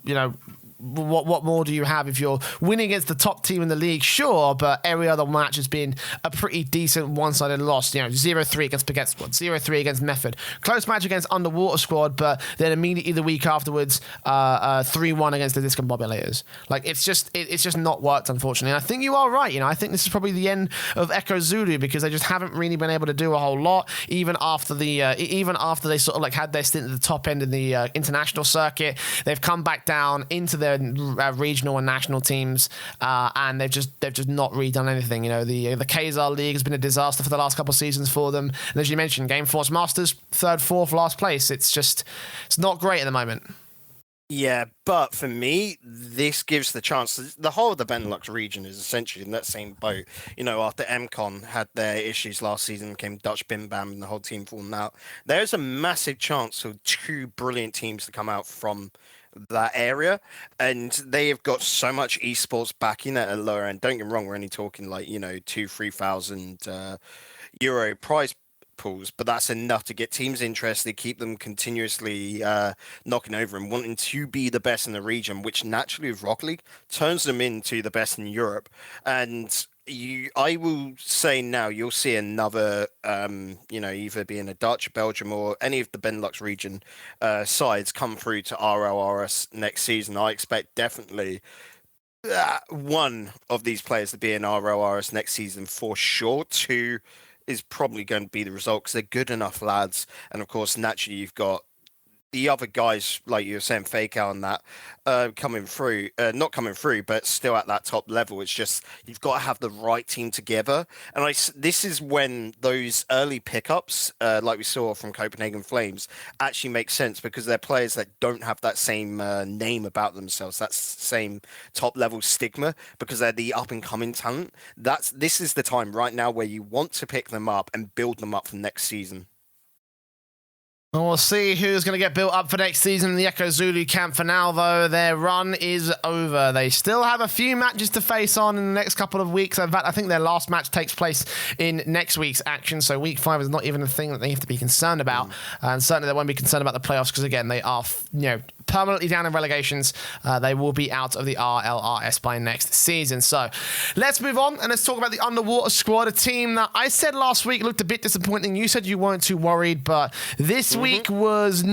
what more do you have if you're winning against the top team in the league? Sure, but every other match has been a pretty decent one-sided loss. 0-3 against Baguette Squad, 0-3 against Method. Close match against Underwater Squad, but then immediately the week afterwards, 3-1 against the Discombobulators. It's just not worked, unfortunately. And I think you are right. I think this is probably the end of Echo Zulu, because they just haven't really been able to do a whole lot, even after they sort of had their stint at the top end of the international circuit. They've come back down into their their regional and national teams, and they've just not really done anything. You know, the Kazar League has been a disaster for the last couple of seasons for them. And as you mentioned, Game Force Masters, 3rd, 4th, last place. It's not great at the moment. Yeah, but for me, this gives the chance. The whole of the Benelux region is essentially in that same boat. You know, after MCon had their issues last season, came Dutch Bim Bam and the whole team falling out. There's a massive chance for 2 brilliant teams to come out from that area, and they have got so much esports backing at a lower end. Don't get me wrong, we're only talking like, you know, 2,000-3,000 euro prize pools, but that's enough to get teams interested, keep them continuously knocking over and wanting to be the best in the region, which naturally with Rocket League turns them into the best in Europe. And I will say now, you'll see another, you know, either being a Dutch, Belgium, or any of the Benelux region sides come through to RLRS next season. I expect definitely one of these players to be in RLRS next season for sure. 2 is probably going to be the result because they're good enough lads. And of course, naturally, you've got the other guys, like you were saying, Fake Out and that, coming through, not coming through, but still at that top level. It's just, you've got to have the right team together. And this is when those early pickups, like we saw from Copenhagen Flames, actually make sense because they're players that don't have that same name about themselves, that same top level stigma, because they're the up and coming talent. This is the time right now where you want to pick them up and build them up for next season. And we'll see who's going to get built up for next season in the Echo Zulu camp. For now, though, their run is over. They still have a few matches to face on in the next couple of weeks. In fact, I think their last match takes place in next week's action, so week 5 is not even a thing that they have to be concerned about. And certainly they won't be concerned about the playoffs because, again, they are, you know, permanently down in relegations. They will be out of the RLRS by next season. So let's move on and let's talk about the Underwater Squad, a team that I said last week looked a bit disappointing. You said you weren't too worried, but this week was it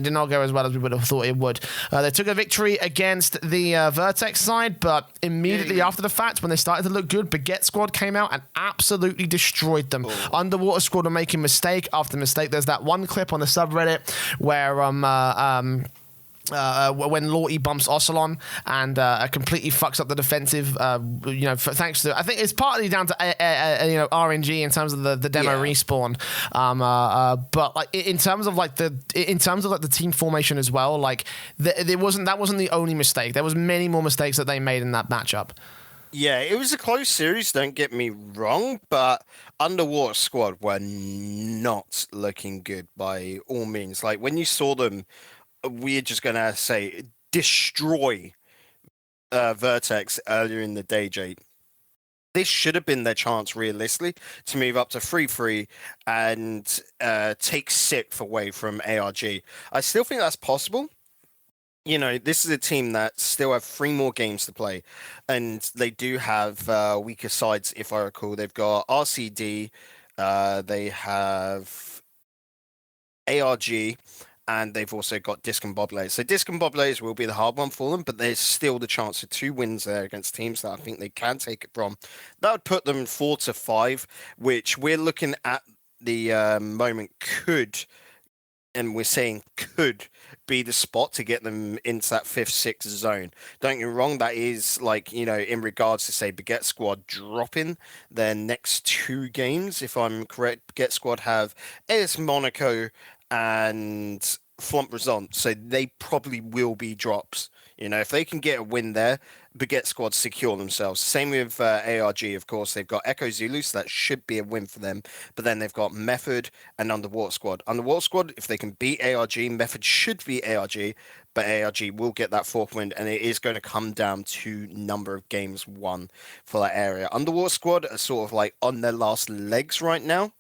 did not go as well as we would have thought it would. They took a victory against the Vertex side, but immediately after the fact, when they started to look good, Baguette Squad came out and absolutely destroyed them. Underwater Squad are making mistake after mistake. There's that one clip on the subreddit where when Lorty bumps Ocelon and completely fucks up the defensive, you know, thanks to, I think it's partly down to you know, RNG in terms of the demo respawn, but like in terms of the team formation as well, like that wasn't the only mistake. There was many more mistakes that they made in that matchup. Yeah, it was a close series, don't get me wrong, but Underwater Squad were not looking good by all means. Like, when you saw them, we're just going to say, destroy Vertex earlier in the day, Jake. This should have been their chance, realistically, to move up to 3-3 and take 6th away from ARG. I still think that's possible. You know, this is a team that still have 3 more games to play, and they do have weaker sides, if I recall. They've got RCD, they have ARG, and they've also got Discombobulated. So Discombobulated will be the hard one for them, but there's still the chance of 2 wins there against teams that I think they can take it from. That would put them 4-5, which we're looking at the moment could, and we're saying could, be the spot to get them into that 5th, 6th zone. Don't get me wrong, that is, like, you know, in regards to, say, Baguette Squad dropping their next 2 games, if I'm correct. Baguette Squad have AS Monaco and Flomp Resont, so they probably will be drops. You know, if they can get a win there, Baguette Squad secure themselves. Same with ARG, of course. They've got Echo Zulu, so that should be a win for them. But then they've got Method and Underwater Squad. Underwater Squad, if they can beat ARG, Method should beat ARG, but ARG will get that 4th win, and it is going to come down to number of games won for that area. Underwater Squad are sort of like on their last legs right now.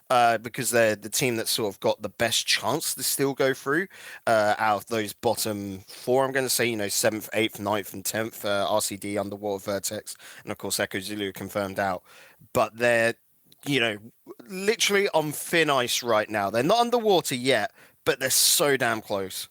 Because they're the team that sort of got the best chance to still go through out of those bottom 4, I'm going to say, you know, 7th, 8th, 9th, and 10th, RCD, Underwater, Vertex, and of course Echo Zulu confirmed out. But they're, you know, literally on thin ice right now. They're not underwater yet, but they're so damn close.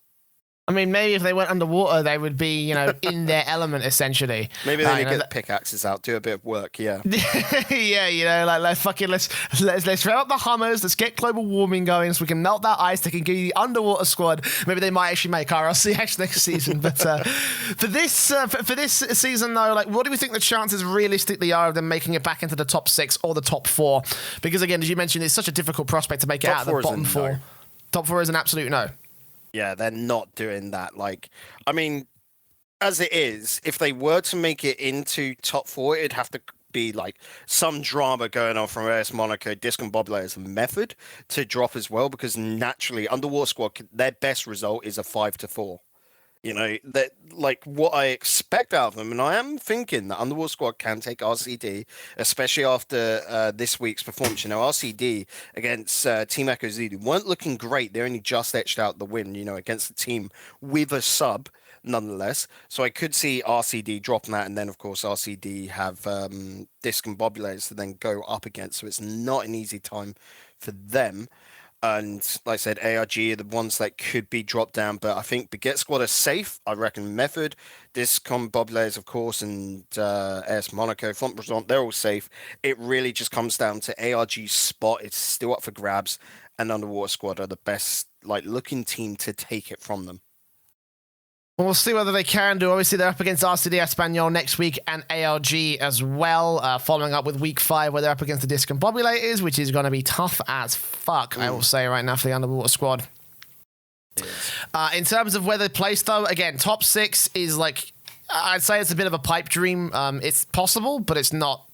I mean, maybe if they went underwater, they would be, in their element, essentially. Maybe they need to get the pickaxes out, do a bit of work, yeah. Yeah, let's rev up the Hummers, let's get global warming going so we can melt that ice, they can give you the underwater squad. Maybe they might actually make RLCS next season. But for this season, though, what do we think the chances realistically are of them making it back into the top 6 or the top 4? Because, again, as you mentioned, it's such a difficult prospect to make it out of the bottom 4. No. Top 4 is an absolute no. Yeah, they're not doing that. I mean, as it is, if they were to make it into top 4, it'd have to be some drama going on from AS Monaco, Discombobulated Method to drop as well, because naturally, Underwater Squad, their best result is a 5-4. That what I expect out of them, and I am thinking that Underwater Squad can take RCD, especially after this week's performance. RCD against Team Echo Zulu weren't looking great. They only just etched out the win, against the team with a sub, nonetheless. So I could see RCD dropping that, and then of course RCD have Discombobulators to then go up against. So it's not an easy time for them. And like I said, ARG are the ones that could be dropped down, but I think Baguette Squad are safe. I reckon Method, Discombobulators, of course, and AS Monaco, Flomp Resont, they're all safe. It really just comes down to ARG's spot. It's still up for grabs, and Underwater Squad are the best looking team to take it from them. We'll see whether they can do. Obviously, they're up against RCD Espanyol next week and ARG as well, following up with week 5 where they're up against the Discombobulators, which is going to be tough as fuck, I will say right now, for the Underwater Squad. In terms of where they place, though, again, top 6 is I'd say it's a bit of a pipe dream. It's possible, but it's not,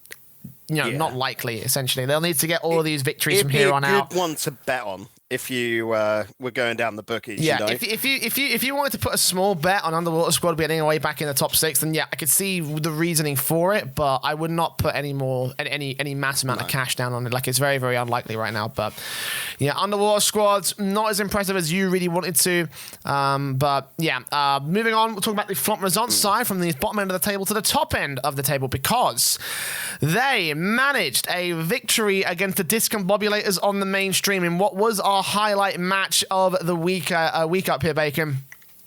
not likely, essentially. They'll need to get all of these victories from here on out. It'd be a good one to bet on if you were going down the bookies. Yeah, if you wanted to put a small bet on Underwater Squad getting away back in the top 6, then yeah, I could see the reasoning for it, but I would not put any mass amount of cash down on it. It's very, very unlikely right now. But yeah, Underwater Squad's not as impressive as you really wanted to. But yeah, moving on, we'll talk about the Flomp Resont side from the bottom end of the table to the top end of the table, because they managed a victory against the Discombobulators on the mainstream in what was our highlight match of the week up here, Bacon.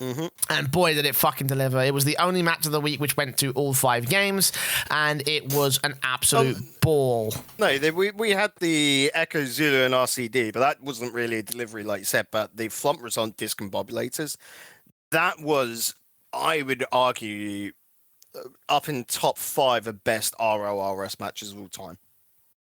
Mm-hmm. And boy, did it fucking deliver. It was the only match of the week which went to all 5 games, and it was an absolute ball. No, we had the Echo Zulu and RCD, but that wasn't really a delivery like you said. But the Flomp Resont Discombobulators, that was, I would argue, up in top 5 of best RLRS matches of all time.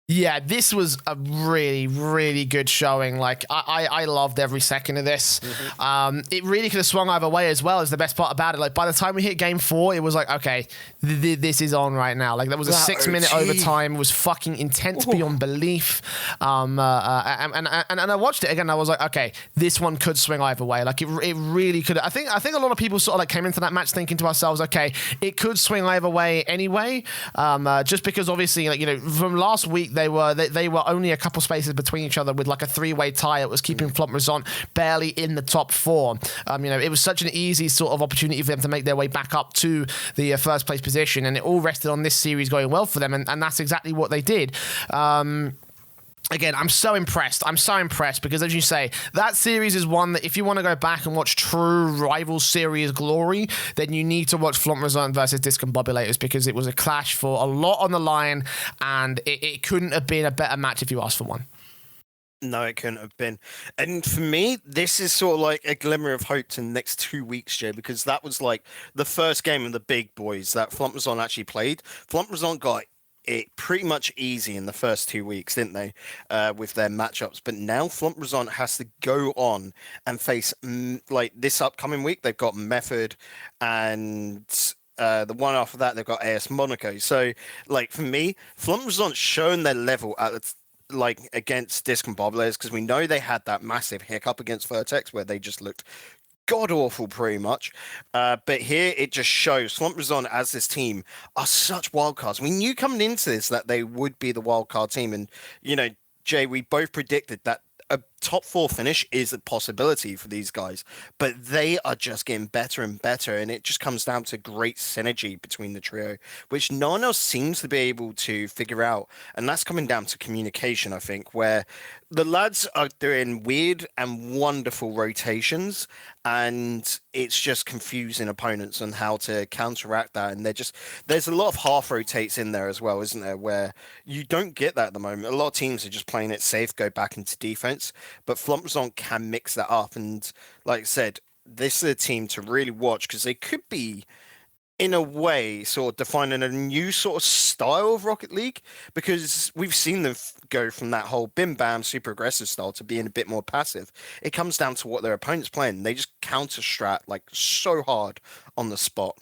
Yeah, this was a really, really good showing. I loved every second of this. Mm-hmm. It really could have swung either way as well, is the best part about it. By the time we hit game 4, it was okay, this is on right now. There was a 6-minute overtime. It was fucking intense beyond belief. And I watched it again, and I was okay, this one could swing either way. It really could. I think a lot of people sort of came into that match thinking to ourselves, okay, it could swing either way anyway. Just because obviously, from last week, they were only a couple spaces between each other with a 3-way tie. It was keeping Flomp Resont barely in the top 4. It was such an easy sort of opportunity for them to make their way back up to the first place position, and it all rested on this series going well for them, and that's exactly what they did. Again, I'm so impressed because, as you say, that series is one that if you want to go back and watch true rival series glory, then you need to watch Flomp Resont versus Discombobulators, because it was a clash for a lot on the line, and it couldn't have been a better match if you asked for one. No, it couldn't have been. And for me, this is sort of a glimmer of hope to the next 2 weeks, Jay, because that was the first game of the big boys that Flomp Resont actually played. Flomp Resont got it pretty much easy in the first 2 weeks, didn't they, with their matchups? But now Flomp Resont has to go on and face, this upcoming week, they've got Method, and the one after that, they've got AS Monaco. So, for me, Flomp Resont's shown their level at against Discombobulators, because we know they had that massive hiccup against Vertex where they just looked god-awful pretty much. But here it just shows Flomp Resont as this team are such wildcards. We knew coming into this that they would be the wildcard team. And, Jay, we both predicted that a top 4 finish is a possibility for these guys, but they are just getting better and better, and it just comes down to great synergy between the trio, which no one else seems to be able to figure out, and that's coming down to communication, I think, where the lads are doing weird and wonderful rotations, and it's just confusing opponents on how to counteract that, and there's a lot of half rotates in there as well, isn't there, where you don't get that at the moment. A lot of teams are just playing it safe, go back into defense, but Flomp Resont can mix that up, and like I said, this is a team to really watch, because they could be, in a way, sort of defining a new sort of style of Rocket League, because we've seen them go from that whole bim bam super aggressive style to being a bit more passive. It comes down to what their opponent's playing. They just counter strat like so hard on the spot.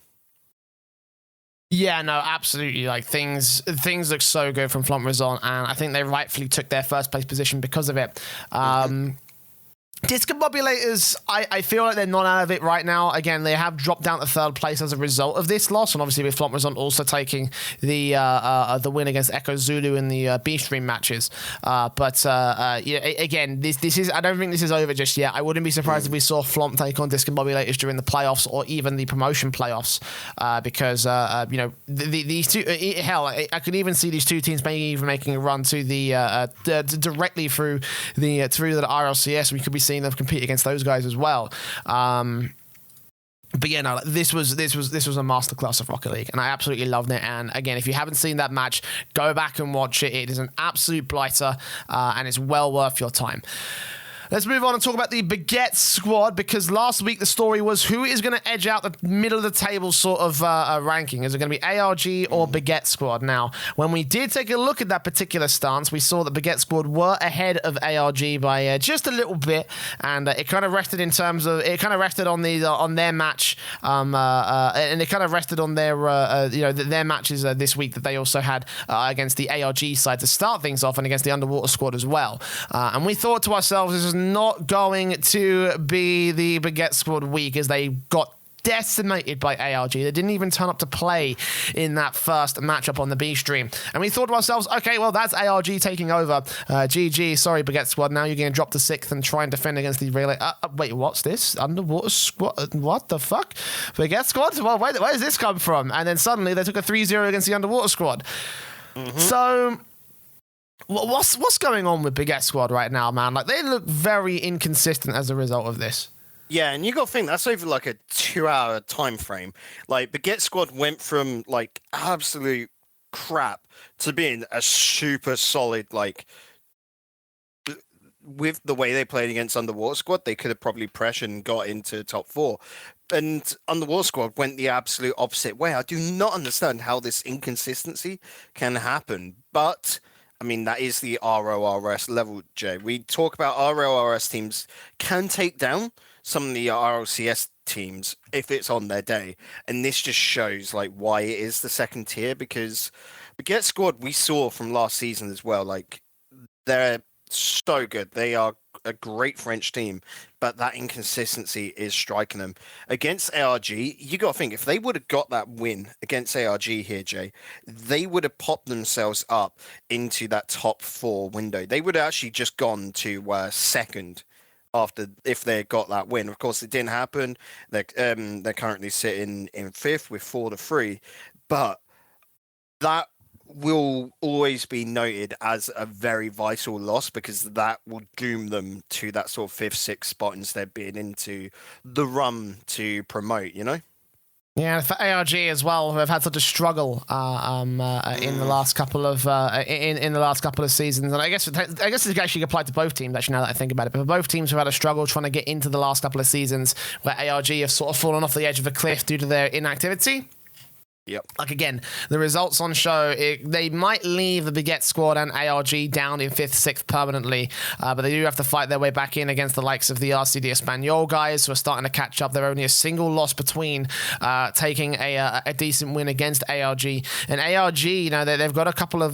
Yeah, no, absolutely. Like things look so good from Flomp Resont, and I think they rightfully took their first place position because of it. Discombobulators, I feel like they're not out of it right now. Again, they have dropped down to 3rd place as a result of this loss, and obviously with Flomp Resont also taking the win against Echo Zulu in the B stream matches. Again, this is, I don't think this is over just yet. I wouldn't be surprised if we saw Flomp take on Discombobulators during the playoffs or even the promotion playoffs, because these two, hell, I could even see these two teams maybe even making a run to the directly through the RLCS. We could be seeing them compete against those guys as well. But yeah, no, this was a masterclass of Rocket League, and I absolutely loved it. And again, if you haven't seen that match, go back and watch it. It is an absolute blighter, and it's well worth your time. Let's move on and talk about the Baguette Squad, because last week the story was who is going to edge out the middle of the table sort of ranking. Is it going to be ARG or Baguette Squad? Now, when we did take a look at that particular stance, we saw that Baguette Squad were ahead of ARG by just a little bit, and it kind of rested on their match, and it kind of rested on their matches this week that they also had against the ARG side to start things off, and against the Underwater Squad as well. And we thought to ourselves, this is not going to be the Baguette Squad week, as they got decimated by ARG. They didn't even turn up to play in that first matchup on the B stream. And we thought to ourselves, okay, well, that's ARG taking over. GG, sorry, Baguette Squad. Now you're going to drop to 6th and try and defend against the relay. Wait, what's this? Underwater Squad? What the fuck? Baguette Squad? Well, where does this come from? And then suddenly they took a 3-0 against the Underwater Squad. So what's going on with Baguette Squad right now, man? Like, they look very inconsistent as a result of this. Yeah, and you got to think that's over like a 2-hour time frame. Like, Baguette Squad went from like absolute crap to being a super solid, like, with the way they played against Underwater Squad, they could have probably pressured and got into top 4. And Underwater Squad went the absolute opposite way. I do not understand how this inconsistency can happen, but I mean, that is the RLRS level, Jay. We talk about RLRS teams can take down some of the RLCS teams if it's on their day. And this just shows like why it is the second tier, because Baguette Squad we saw from last season as well, like they're so good. They are a great French team, but that inconsistency is striking them. Against ARG, you got to think, if they would have got that win against ARG here, Jay, they would have popped themselves up into that top 4 window. They would have actually just gone to 2nd after, if they got that win. Of course, it didn't happen. They're currently sitting in 5th with 4-3, but that will always be noted as a very vital loss, because that will doom them to that sort of 5th, 6th spot instead of being into the run to promote, you know? Yeah, for ARG as well, who have had such a struggle in the last couple of in the last couple of seasons, and I guess it's actually applied to both teams. Actually, now that I think about it, but for both teams who had a struggle trying to get into the last couple of seasons, where ARG have sort of fallen off the edge of a cliff due to their inactivity. Yep. Like, again, the results on show, they might leave the Baguette Squad and ARG down in 5th, 6th permanently, but they do have to fight their way back in against the likes of the RCD Espanol guys, who are starting to catch up. They're only a single loss between taking a decent win against ARG. And ARG, you know, they've got a couple of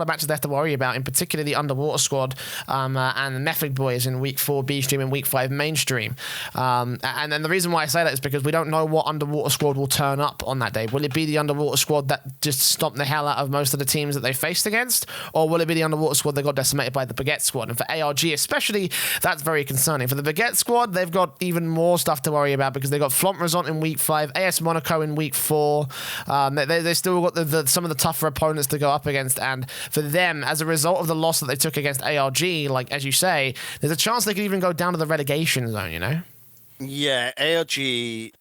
matches they have to worry about, in particular the Underwater Squad and the Method Boys in Week 4 B stream and Week 5 mainstream. And then the reason why I say that is because we don't know what Underwater Squad will turn up on that day. Will it be the underwater squad that just stomped the hell out of most of the teams that they faced against, or will it be the underwater squad that got decimated by the Baguette Squad? And for ARG especially, that's very concerning. For the Baguette Squad, they've got even more stuff to worry about because they've got Flomp Resont in week 5, AS Monaco in week 4. They still got some of the tougher opponents to go up against, and for them, as a result of the loss that they took against ARG, like as you say, there's a chance they could even go down to the relegation zone, you know? Yeah, ARG,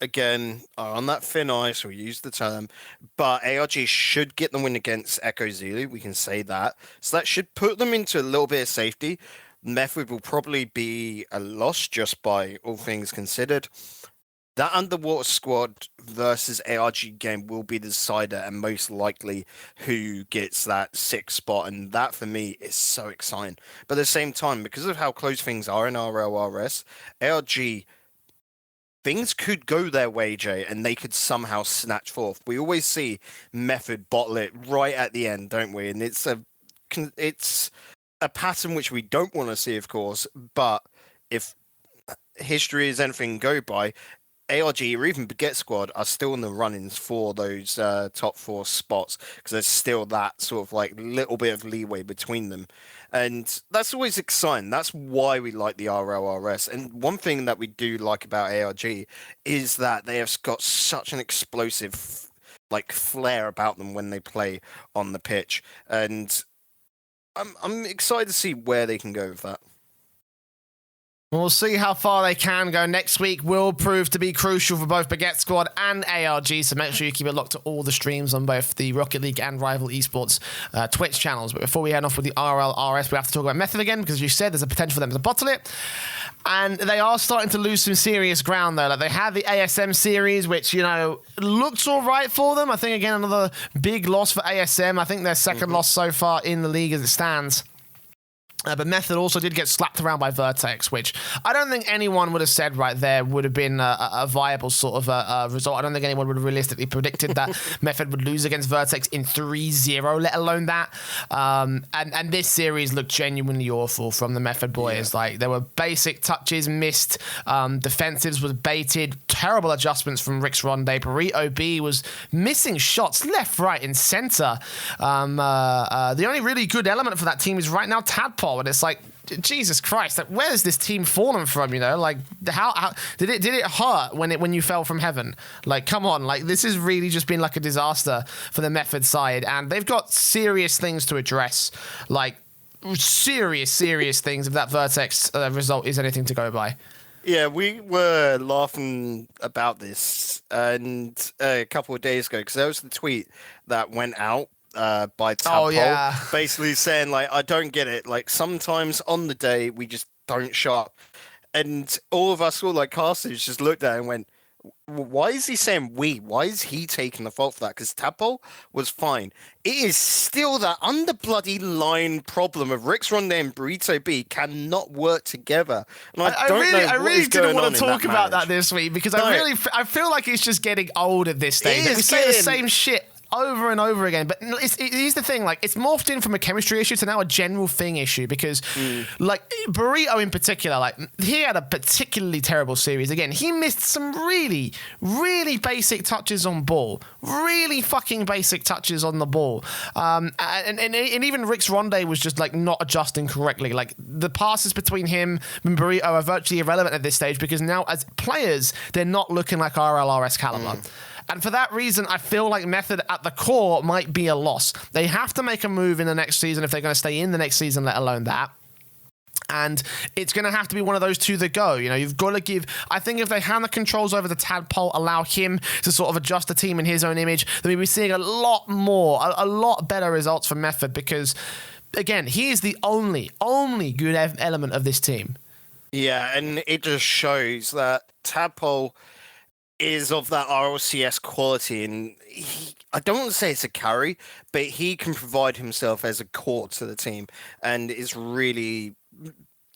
again, are on that thin ice, we use the term, but ARG should get the win against Echo Zulu, we can say that. So that should put them into a little bit of safety. Method will probably be a loss just by all things considered. That underwater squad versus ARG game will be the decider and most likely who gets that 6th spot. And that for me is so exciting. But at the same time, because of how close things are in RLRS, ARG, things could go their way, Jay, and they could somehow snatch forth. We always see Method bottle it right at the end, don't we? And it's a pattern which we don't want to see, of course. But if history is anything to go by, ARG or even Baguette Squad are still in the run-ins for those top 4 spots because there's still that sort of like little bit of leeway between them. And that's always exciting. That's why we like the RLRS. And one thing that we do like about ARG is that they have got such an explosive like flair about them when they play on the pitch. And I'm excited to see where they can go with that. We'll see how far they can go. Next week will prove to be crucial for both Baguette Squad and ARG, so make sure you keep it locked to all the streams on both the Rocket League and Rival Esports Twitch channels. But before we head off with the RLRS, we have to talk about Method again, because you said there's a potential for them to bottle it. And they are starting to lose some serious ground, though. Like, they had the ASM series, which, you know, looked all right for them. I think, again, another big loss for ASM. I think their second loss so far in the league as it stands. But Method also did get slapped around by Vertex, which I don't think anyone would have said right there would have been a viable sort of result. I don't think anyone would have realistically predicted that Method would lose against Vertex in 3-0, let alone that. And this series looked genuinely awful from the Method boys. Yeah. Like, there were basic touches missed, defensives was baited, terrible adjustments from Rick's Ronde. Burrito B was missing shots left, right, and center. The only really good element for that team is right now Tadpole. And it's like, Jesus Christ, like, where has this team fallen from, you know? Like, how did it hurt when you fell from heaven? Like, come on, like, this has really just been like a disaster for the Method side, and they've got serious things to address, like serious things if that Vertex result is anything to go by. Yeah, we were laughing about this and a couple of days ago, because there was the tweet that went out by Tadpole, basically saying, like, I don't get it. Like, sometimes on the day we just don't show up, and all of us, all like casters, just looked at it and went, why is he saying we? Why is he taking the fault for that? Because Tadpole was fine. It is still that under bloody line problem of Rick's Ronde and Burrito B cannot work together. And I really didn't want to talk about that this week, because I feel like it's just getting old at this stage. We say the same shit over and over again, but here's the thing, like, it's morphed in from a chemistry issue to now a general thing issue, because like Burrito in particular, like, he had a particularly terrible series. Again, he missed some really basic touches on ball, really fucking basic touches on the ball, and even Rick's Ronde was just like not adjusting correctly. Like, the passes between him and Burrito are virtually irrelevant at this stage, because now as players they're not looking like RLRS caliber. And for that reason, I feel like Method at the core might be a loss. They have to make a move in the next season if they're going to stay in the next season, let alone that. And it's going to have to be one of those two that go. You know, you've got to give... I think if they hand the controls over to Tadpole, allow him to sort of adjust the team in his own image, then we'll be seeing a lot better results from Method, because, again, he is the only good element of this team. Yeah, and it just shows that Tadpole is of that RLCS quality, and I don't want to say it's a carry, but he can provide himself as a core to the team and is really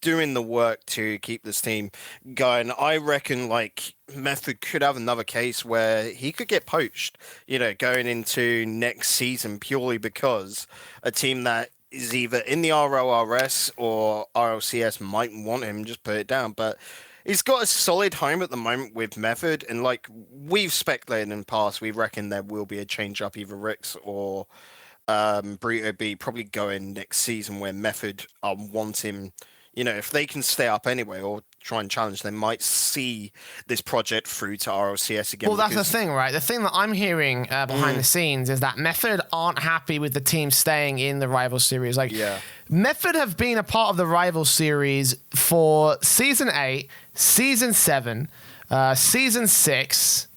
doing the work to keep this team going. I reckon, like, Method could have another case where he could get poached, you know, going into next season, purely because a team that is either in the RLRS or RLCS might want him, just put it down. But He's got a solid home at the moment with Method, and like we've speculated in the past, we reckon there will be a change up, either Ricks or Burrito B probably going next season, where Method want him. If they can stay up anyway or try and challenge, they might see this project through to RLCS again. Well, that's the thing, right? The thing that I'm hearing behind the scenes is that Method aren't happy with the team staying in the rival series. Like, Method have been a part of the rival series for season 8, season 7, season 6.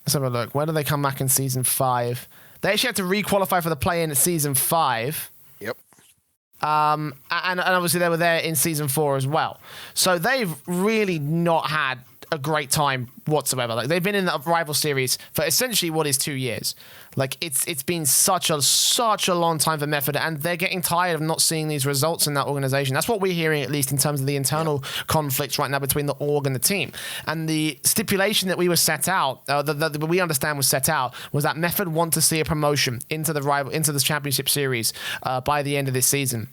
Let's have a look. Where do they come back in season 5? They actually had to re-qualify for the play-in at season 5. Yep. And obviously they were there in season 4 as well. So they've really not had a great time whatsoever. Like, they've been in the rival series for essentially what is 2 years. Like, it's been such a long time for Method, and they're getting tired of not seeing these results in that organization. That's what we're hearing, at least in terms of the internal conflicts right now between the org and the team. And the stipulation that we were set out, that we understand was set out, was that Method want to see a promotion into the championship series by the end of this season.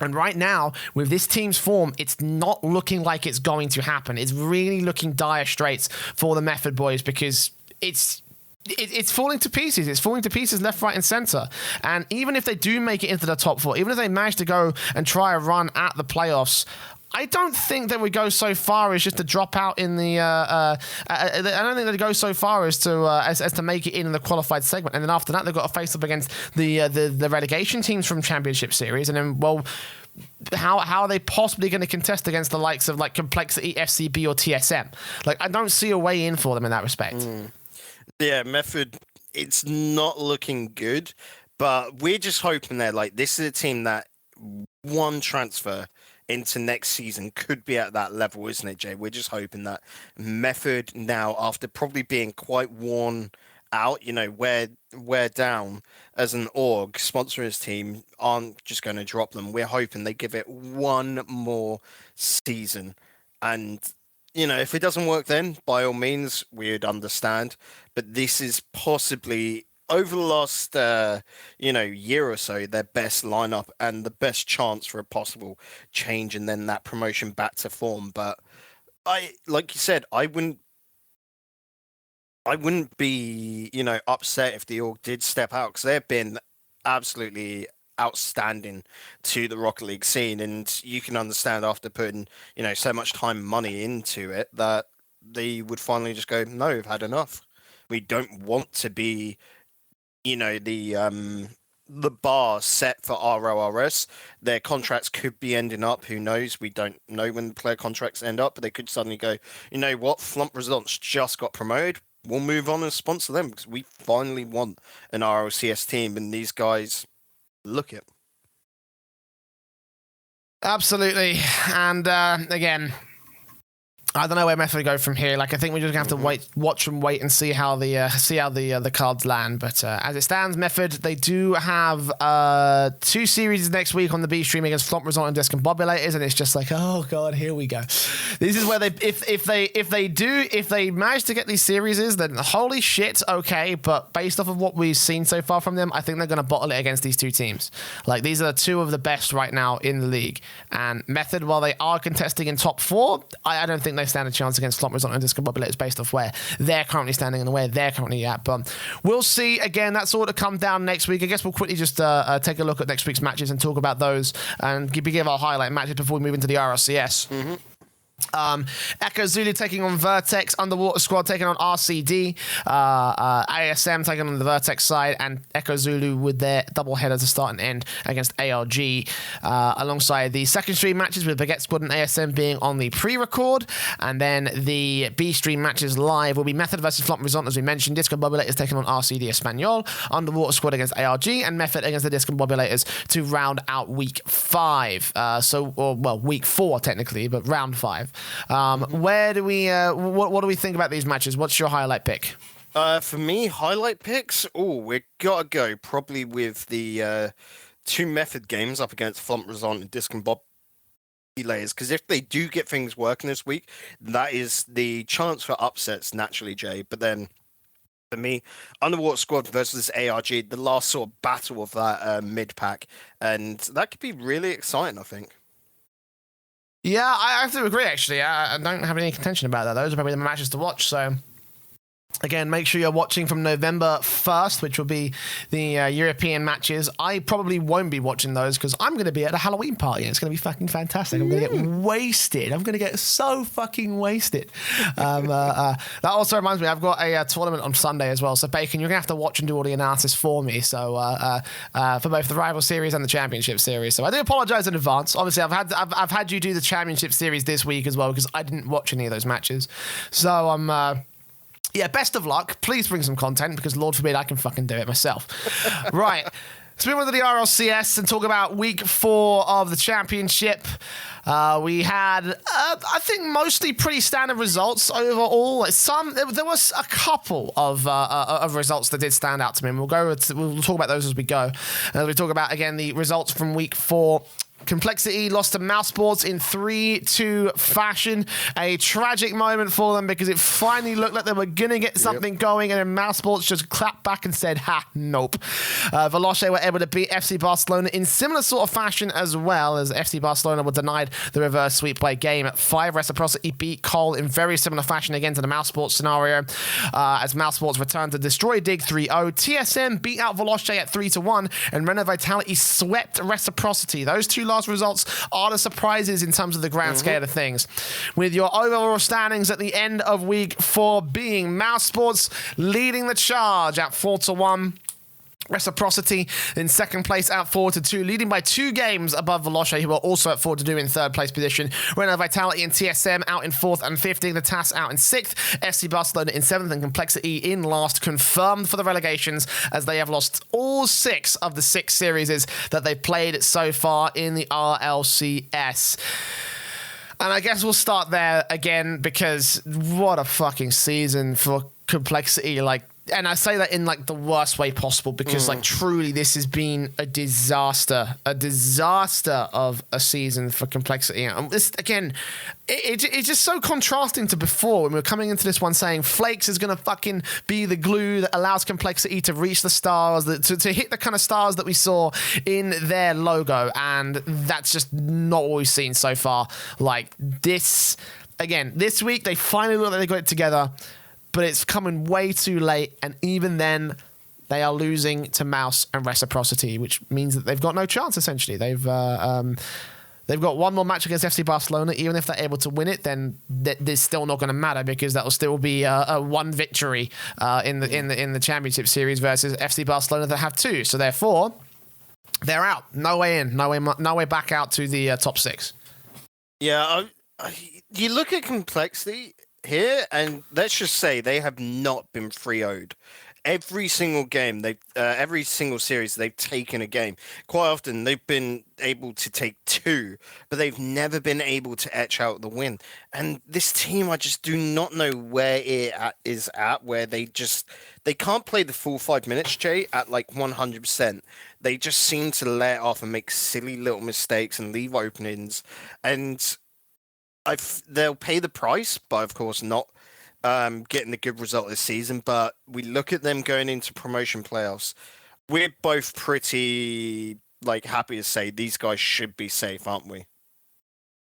And right now, with this team's form, it's not looking like it's going to happen. It's really looking dire straits for the Method boys, because it's falling to pieces. It's falling to pieces left, right, and center. And even if they do make it into the top 4, even if they manage to go and try a run at the playoffs, I don't think they would go so far as just to drop out in the. I don't think they'd go so far as to make it in the qualified segment, and then after that they've got to face up against the relegation teams from Championship Series, and then how are they possibly going to contest against the likes of like Complexity, FCB, or TSM? Like, I don't see a way in for them in that respect. Yeah, Method, it's not looking good, but we're just hoping that like this is a team that one transfer into next season could be at that level, isn't it, Jay? We're just hoping that Method now, after probably being quite worn out, wear down as an org, sponsoring his team, aren't just going to drop them. We're hoping they give it one more season. And, if it doesn't work then, by all means, we'd understand. But this is possibly, over the last year or so, their best lineup and the best chance for a possible change and then that promotion back to form. But like you said, I wouldn't be upset if the org did step out, because they've been absolutely outstanding to the Rocket League scene, and you can understand after putting so much time and money into it that they would finally just go, no, we've had enough. We don't want to be the bar set for RLRS. Their contracts could be ending up. Who knows? We don't know when the player contracts end up, but they could suddenly go, you know what? Flomp Resont just got promoted. We'll move on and sponsor them because we finally want an RLCS team, and these guys look it. Absolutely. And again, I don't know where Method go from here. Like, I think we're just gonna have to watch and wait and see how the cards land. But as it stands, Method, they do have 2 series next week on the B stream against Flomp Resont and Discombobulators, and it's just like, oh god, here we go. This is where if they manage to get these series, then holy shit, okay. But based off of what we've seen so far from them, I think they're gonna bottle it against these 2 teams. Like, these are 2 of the best right now in the league. And Method, while they are contesting in top 4, I don't think they stand a chance against Flomp Resont and Discombobulators based off where they're currently standing and where they're currently at. But we'll see. Again, that's all to come down next week. I guess we'll quickly just take a look at next week's matches and talk about those and give our highlight matches before we move into the RLCS. Echo Zulu taking on Vertex, Underwater Squad taking on RCD, ASM taking on the Vertex side, and Echo Zulu with their double header to start and end against ARG, alongside the second stream matches with Baguette Squad and ASM being on the pre-record, and then the B stream matches live will be Method versus Flomp Resont, as we mentioned. Discombobulators taking on RCD Espanol, Underwater Squad against ARG, and Method against the Discombobulators to round out week 5. Week 4 technically, but round 5. Where do we? What do we think about these matches? What's your highlight pick? For me, highlight picks. Oh, we gotta go probably with the 2 Method games up against Flomp Resont and Discombobulators, because if they do get things working this week, that is the chance for upsets naturally, Jay. But then, for me, Underwater Squad versus ARG, the last sort of battle of that mid pack, and that could be really exciting, I think. Yeah, I have to agree, actually. I don't have any contention about that. Those are probably the matches to watch, so... Again, make sure you're watching from November 1st, which will be the European matches. I probably won't be watching those because I'm going to be at a Halloween party and it's going to be fucking fantastic. I'm going to get wasted. I'm going to get so fucking wasted. That also reminds me, I've got a tournament on Sunday as well. So, Bacon, you're going to have to watch and do all the analysis for me. So, for both the Rival Series and the Championship Series. So, I do apologize in advance. Obviously, I've had you do the Championship Series this week as well because I didn't watch any of those matches. So, yeah, best of luck. Please bring some content because Lord forbid I can fucking do it myself. Right. Let's move on to the RLCS and talk about week 4 of the championship. We had, I think, mostly pretty standard results overall. There was a couple of results that did stand out to me, and we'll talk about those as we go. We talk about, again, the results from week 4. Complexity lost to Mousesports in 3-2 fashion. A tragic moment for them because it finally looked like they were going to get something going, and then Mousesports just clapped back and said, nope. Veloce were able to beat FC Barcelona in similar sort of fashion as well, as FC Barcelona were denied the reverse sweep by game at 5. Reciprocity beat Cole in very similar fashion again to the Mousesports scenario, as Mousesports returned to destroy Dig 3-0. TSM beat out Veloce at 3-1, and Renault Vitality swept Reciprocity. Those two last results are the surprises in terms of the grand scale of things, with your overall standings at the end of week 4 being Mousesports leading the charge at 4-1. Reciprocity in second place at 4-2, leading by 2 games above Veloce, who are also at 4-2 in third place position. Renault Vitality and TSM out in 4th and 5th, the TAS out in 6th, FC Barcelona in 7th, and Complexity in last, confirmed for the relegations as they have lost all 6 of the 6 series that they've played so far in the RLCS. And I guess we'll start there again because what a fucking season for Complexity. And I say that in the worst way possible because truly this has been a disaster of a season for Complexity. And this again, it's just so contrasting to before when we were coming into this one saying Flakes is going to fucking be the glue that allows Complexity to reach the stars, to hit the kind of stars that we saw in their logo, and that's just not what we've seen so far. This week they finally look like they got it together. But it's coming way too late, and even then, they are losing to Mouse and Reciprocity, which means that they've got no chance. Essentially, they've got one more match against FC Barcelona. Even if they're able to win it, then there's still not going to matter because that will still be a one victory in the championship series versus FC Barcelona that have 2. So therefore, they're out. No way in. No way back out to the top 6. Yeah, you look at Complexity here, and let's just say they have not been 3-0'd. Every single game, every single series, they've taken a game. Quite often, they've been able to take 2, but they've never been able to etch out the win. And this team, I just do not know where it is at, where they can't play the full 5 minutes, Jay, at 100%. They just seem to let off and make silly little mistakes and leave openings. And they'll pay the price, but of course not getting the good result this season. But we look at them going into promotion playoffs. We're both pretty happy to say these guys should be safe, aren't we?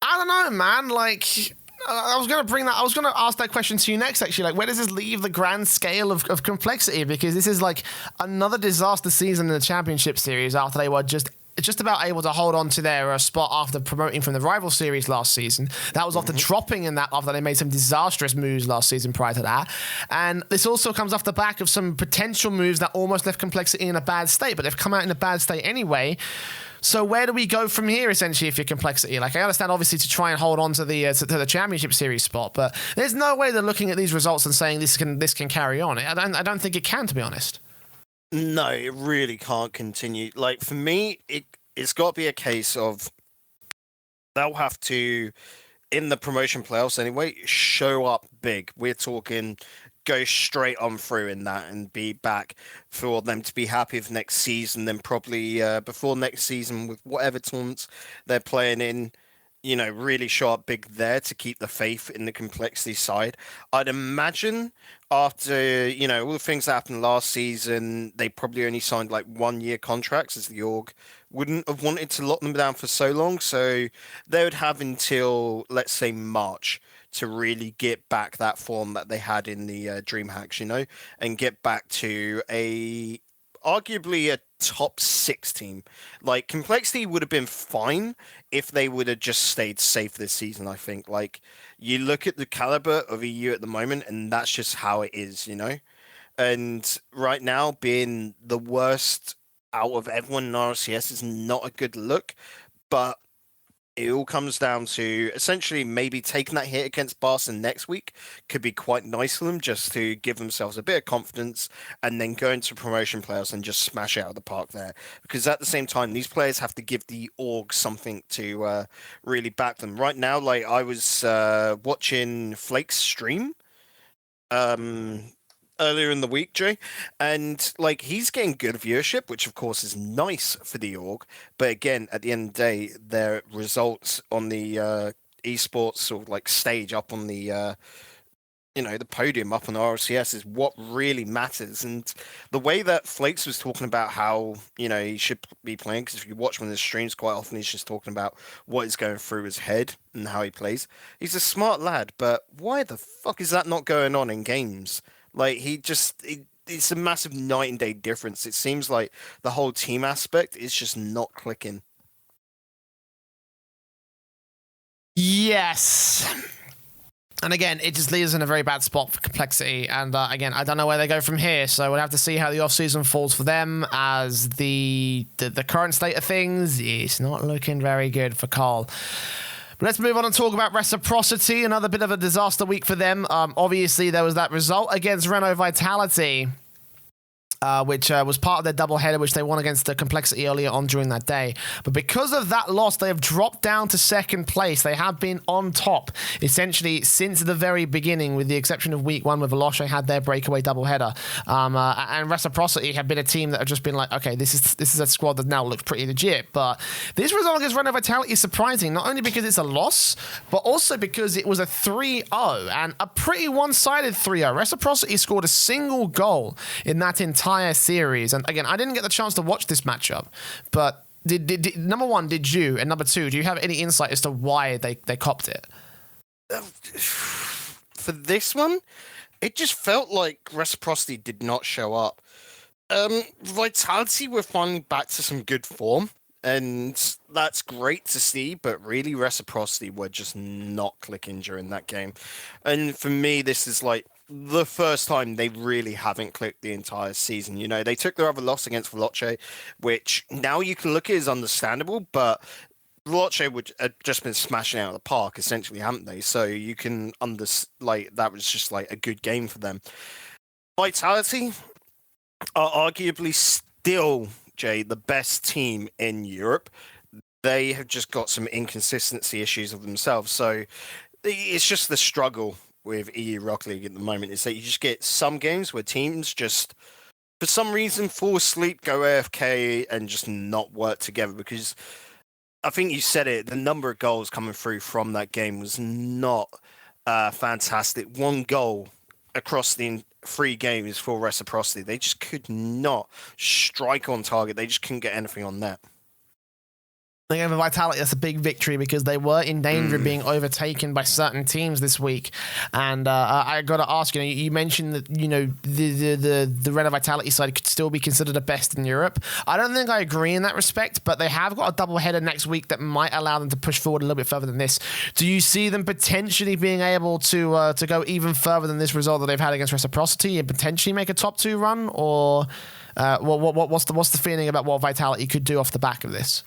I don't know, man. I was going to ask that question to you next, actually. Where does this leave the grand scale of Complexity? Because this is another disaster season in the championship series after they were just about able to hold on to their spot after promoting from the rival series last season. That was after dropping in that after they made some disastrous moves last season prior to that. And this also comes off the back of some potential moves that almost left Complexity in a bad state, but they've come out in a bad state anyway. So where do we go from here, essentially, if you're Complexity? I understand, obviously, to try and hold on to the championship series spot, but there's no way they're looking at these results and saying this can carry on. I don't think it can, to be honest. No, it really can't continue. For me, it's got to be a case of they'll have to, in the promotion playoffs anyway, show up big. We're talking go straight on through in that and be back for them to be happy with next season. Then probably before next season with whatever tournaments they're playing in, really show up big there to keep the faith in the complexity side. I'd imagine after, all the things that happened last season, they probably only signed like 1 year contracts as the org wouldn't have wanted to lock them down for so long. So they would have until, let's say, March to really get back that form that they had in the DreamHacks, and get back to arguably a top 6 team. Like, complexity would have been fine if they would have just stayed safe this season, I think. Like, you look at the caliber of EU at the moment, and that's just how it is, And right now, being the worst out of everyone in RLCS is not a good look, but it all comes down to essentially maybe taking that hit against Barca next week could be quite nice for them, just to give themselves a bit of confidence and then go into promotion playoffs and just smash it out of the park there. Because at the same time, these players have to give the org something to really back them. Right now, like, I was watching Flake's stream earlier in the week, Jay, and like, he's getting good viewership, which of course is nice for the org. But again, at the end of the day, their results on the esports sort of like stage up on the the podium up on RLCS is what really matters. And the way that Flakes was talking about how, he should be playing, because if you watch one of his streams, quite often he's just talking about what is going through his head and how he plays. He's a smart lad, but why the fuck is that not going on in games? Like, it's a massive night and day difference. It seems like the whole team aspect is just not clicking. Yes. And again, it just leaves in a very bad spot for complexity. And again, I don't know where they go from here. So we'll have to see how the offseason falls for them, as the current state of things is not looking very good for Carl. But let's move on and talk about Reciprocity. Another bit of a disaster week for them. Obviously, there was that result against Renault Vitality, which was part of their doubleheader, which they won against the Complexity earlier on during that day. But because of that loss, they have dropped down to second place. They have been on top, essentially, since the very beginning, with the exception of week 1, where Veloce had their breakaway doubleheader. And Reciprocity have been a team that have just been like, okay, this is a squad that now looks pretty legit. But this result against Renault Vitality is surprising, not only because it's a loss, but also because it was a 3-0, and a pretty one-sided 3-0. Reciprocity scored a single goal in that entire series. And again, I didn't get the chance to watch this matchup, but did number one, did you? And number two, do you have any insight as to why they copped it? For this one, it just felt like Reciprocity did not show up. Vitality were finally back to some good form, and that's great to see, but really Reciprocity were just not clicking during that game. And for me, this is like the first time they really haven't clicked the entire season. They took their other loss against Veloce, which now you can look at as understandable, but Veloce would have just been smashing out of the park, essentially, haven't they? So you can that was just like a good game for them. Vitality are arguably still, Jay, the best team in Europe. They have just got some inconsistency issues of themselves. So it's just the struggle with EU Rocket League at the moment, is that you just get some games where teams just, for some reason, fall asleep, go AFK, and just not work together. Because I think you said it, the number of goals coming through from that game was not fantastic. 1 goal across the 3 games for Reciprocity. They just could not strike on target. They just couldn't get anything on net. Again, for Vitality, that's a big victory, because they were in danger of being overtaken by certain teams this week. And I got to ask, you mentioned that, the Renault Vitality side could still be considered the best in Europe. I don't think I agree in that respect, but they have got a doubleheader next week that might allow them to push forward a little bit further than this. Do you see them potentially being able to go even further than this result that they've had against Reciprocity and potentially make a top 2 run? Or what's the feeling about what Vitality could do off the back of this?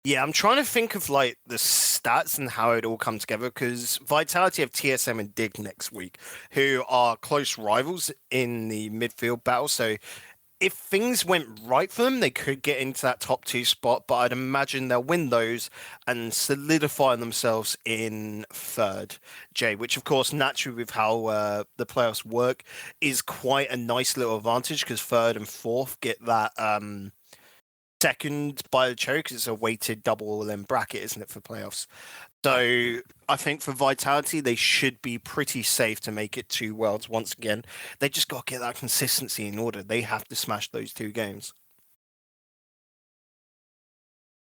Yeah, I'm trying to think of like the stats and how it all come together, because Vitality have TSM and Dig next week, who are close rivals in the midfield battle. So if things went right for them, they could get into that top 2 spot, but I'd imagine they'll win those and solidify themselves in 3rd, Jay, which of course, naturally with how the playoffs work, is quite a nice little advantage, because 3rd and 4th get that 2nd by the cherry, because it's a weighted double in bracket, isn't it, for playoffs? So I think for Vitality, they should be pretty safe to make it to Worlds once again. They just got to get that consistency in order. They have to smash those 2 games.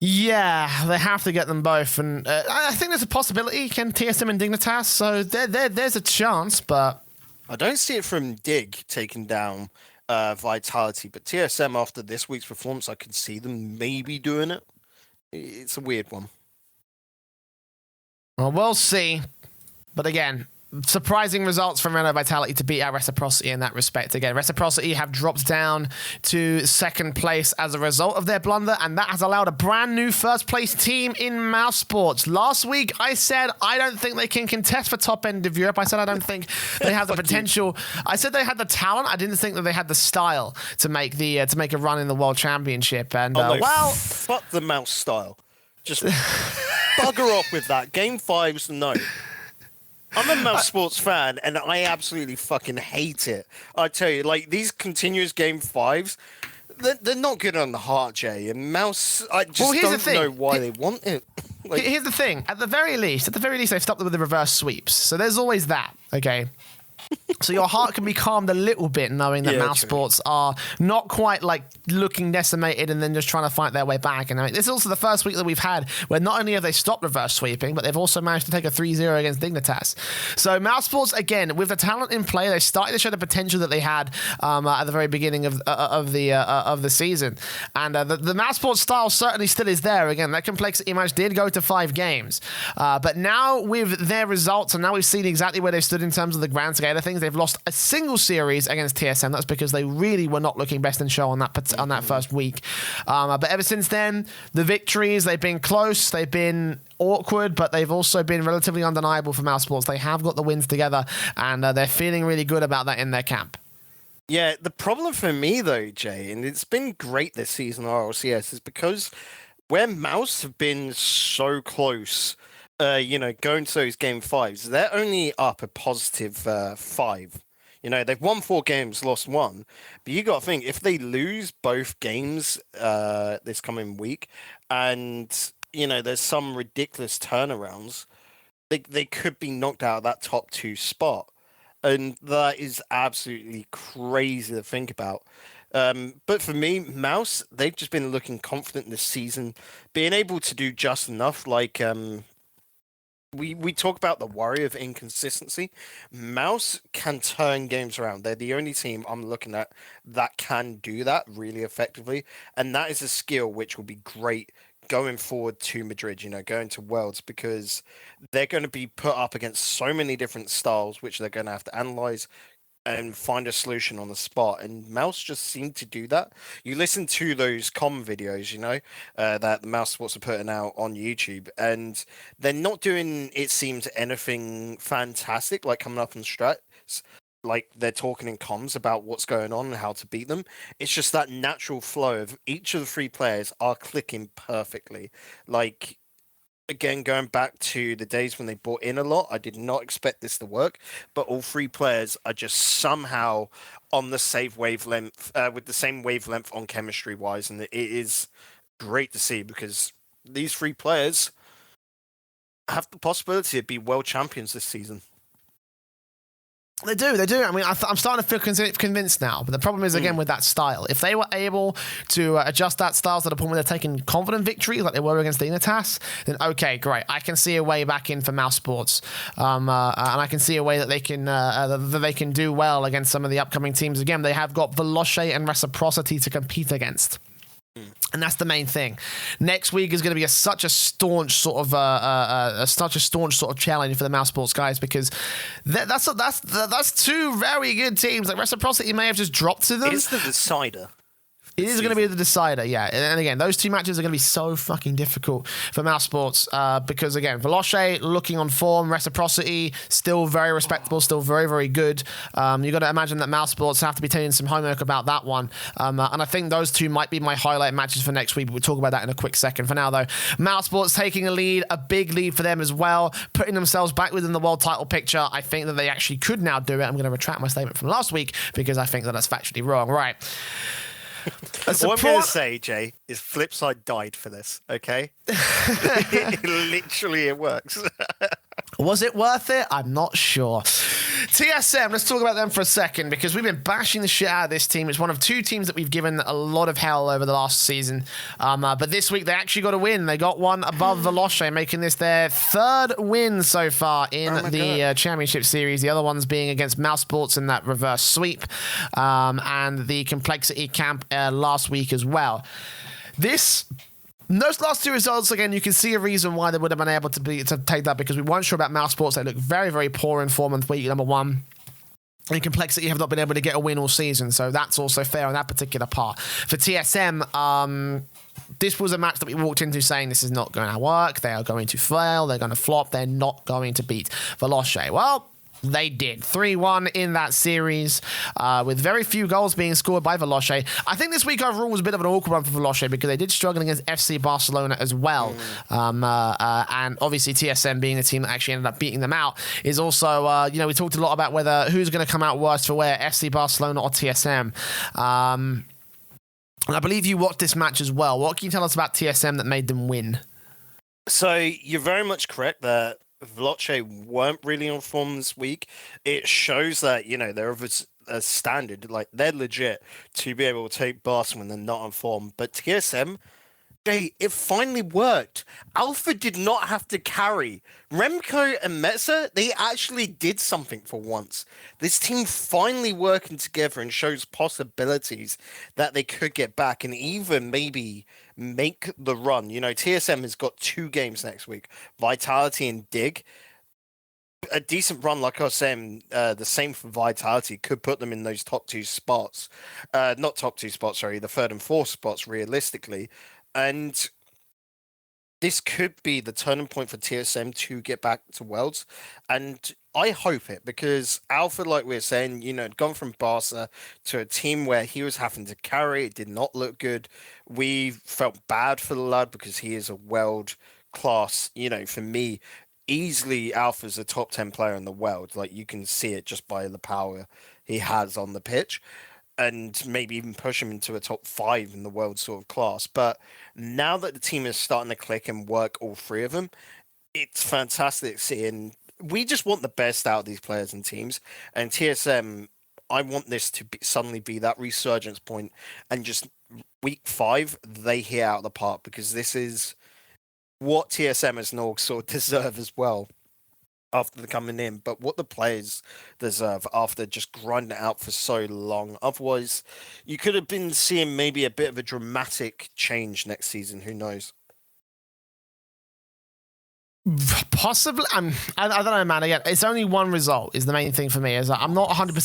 Yeah, they have to get them both, and I think there's a possibility can TSM and Dignitas, so there's a chance, but I don't see it from Dig taking down Vitality, but TSM after this week's performance, I could see them maybe doing it. It's a weird one. Well, we'll see. But again, surprising results from Renault Vitality to beat out Reciprocity in that respect. Again, Reciprocity have dropped down to 2nd place as a result of their blunder, and that has allowed a brand new 1st place team in Mousesports. Last week, I said I don't think they can contest for top end of Europe. I said I don't think they have the potential. I said they had the talent. I didn't think that they had the style to make a run in the World Championship. And fuck the mouse style. Just bugger off with that. Game 5's no. I'm a Mousesports fan, and I absolutely fucking hate it. I tell you, like, these continuous Game 5s, they're not good on the heart, Jay. And Mouse, I just don't know why they want it. Like, here's the thing. At the very least, they've stopped with the reverse sweeps. So there's always that, okay? So your heart can be calmed a little bit knowing that Mousesports are not quite like looking decimated and then just trying to fight their way back. And I mean, this is also the first week that we've had where not only have they stopped reverse sweeping, but they've also managed to take a 3-0 against Dignitas. So Mousesports, again, with the talent in play, they started to show the potential that they had at the very beginning of the season. And the Mousesports style certainly still is there. Again, that complexity match did go to 5 games. But now with their results, and now we've seen exactly where they stood in terms of the grand scale of things, they've lost a single series against TSM. That's because they really were not looking best in show on that first week. But ever since then, the victories, they've been close, they've been awkward, but they've also been relatively undeniable for Mousesports. They have got the wins together, and they're feeling really good about that in their camp. Yeah, the problem for me, though, Jay, and it's been great this season, RLCS, is because where Mouse have been so close, going to those Game 5s, they're only up a positive 5. They've won 4 games, lost 1. But you got to think, if they lose both games this coming week, and, there's some ridiculous turnarounds, they could be knocked out of that top 2 spot. And that is absolutely crazy to think about. But for me, Mouse, they've just been looking confident this season, being able to do just enough. Like, we talk about the worry of inconsistency. Mouse can turn games around. They're the only team I'm looking at that can do that really effectively. And that is a skill which will be great going forward to Madrid, going to Worlds, because they're going to be put up against so many different styles, which they're going to have to analyze and find a solution on the spot. And Mouse just seemed to do that. You listen to those comm videos, that the Mousesports are putting out on YouTube, and they're not doing, it seems, anything fantastic, like coming up on strats. Like, they're talking in comms about what's going on and how to beat them. It's just that natural flow of each of the 3 players are clicking perfectly. Like, again, going back to the days when they bought in a lot, I did not expect this to work, but all 3 players are just somehow on the same wavelength, with the same wavelength on chemistry-wise, and it is great to see, because these 3 players have the possibility to be world champions this season. They do. I mean, I'm starting to feel convinced now. But the problem is, again, with that style. If they were able to adjust that style to the point where they're taking confident victories like they were against Dignitas, then okay, great. I can see a way back in for Mousesports. And I can see a way that they can do well against some of the upcoming teams. Again, they have got Veloce and Reciprocity to compete against. And that's the main thing. Next week is going to be such a staunch sort of challenge for the Mousesports guys, because that's 2 very good teams. Like, Reciprocity may have just dropped to them. It's the decider. It is going to be the decider, yeah. And again, those 2 matches are going to be so fucking difficult for Mousesports because, again, Veloce looking on form, Reciprocity still very respectable, still very, very good. You've got to imagine that Mousesports have to be taking some homework about that one. And I think those 2 might be my highlight matches for next week, but we'll talk about that in a quick second. For now, though, Mousesports taking a lead, a big lead for them as well, putting themselves back within the world title picture. I think that they actually could now do it. I'm going to retract my statement from last week because I think that that's factually wrong. Right. What I'm going to say, Jay, is Flipside died for this, okay? Literally, it works. Was it worth it? I'm not sure. TSM, let's talk about them for a second because we've been bashing the shit out of this team. It's one of two teams that we've given a lot of hell over the last season. But this week they actually got a win. They got one above Veloce, making this their third win so far in the Championship Series. The other ones being against Mouse Sports in that reverse sweep and the Complexity Camp last week as well. Those last two results, again, you can see a reason why they would have been able to take that because we weren't sure about Mouse Sports. They look very, very poor in form in week number one. And Complexity have not been able to get a win all season, so that's also fair on that particular part. For TSM, this was a match that we walked into saying this is not going to work. They are going to fail. They're going to flop. They're not going to beat Veloce. Well, they did. 3-1 in that series, with very few goals being scored by Veloce. I think this week overall was a bit of an awkward one for Veloce because they did struggle against FC Barcelona as well. And obviously TSM being the team that actually ended up beating them out is also, we talked a lot about who's going to come out worse for where, FC Barcelona or TSM. And I believe you watched this match as well. What can you tell us about TSM that made them win? So you're very much correct that Veloce weren't really on form this week. It shows that, they're of a standard, like they're legit to be able to take Barca when they're not on form. But TSM, it finally worked. Alpha did not have to carry. Remco and Metza, they actually did something for once. This team finally working together and shows possibilities that they could get back and even maybe make the run. TSM has got 2 games next week, Vitality and Dig. A decent run, like I was saying, the same for Vitality, could put them in those top 2 spots. Not top 2 spots, sorry, the 3rd and 4th spots, realistically. And this could be the turning point for TSM to get back to Worlds. And I hope it, because Alpha, like we were saying, had gone from Barca to a team where he was having to carry. It did not look good. We felt bad for the lad because he is a world class, for me, easily Alpha's a top 10 player in the world. Like, you can see it just by the power he has on the pitch. And maybe even push him into a top 5 in the world sort of class. But now that the team is starting to click and work, all 3 of them, it's fantastic seeing. We just want the best out of these players and teams. And TSM, I want this to suddenly be that resurgence point. And just week 5, they hit out of the park. Because this is what TSM as an org sort of deserve as well. After the coming in, but what the players deserve after just grinding it out for so long. Otherwise, you could have been seeing maybe a bit of a dramatic change next season. Who knows? Possibly. I don't know, man. Again, it's only one result is the main thing for me. Is I'm not 100%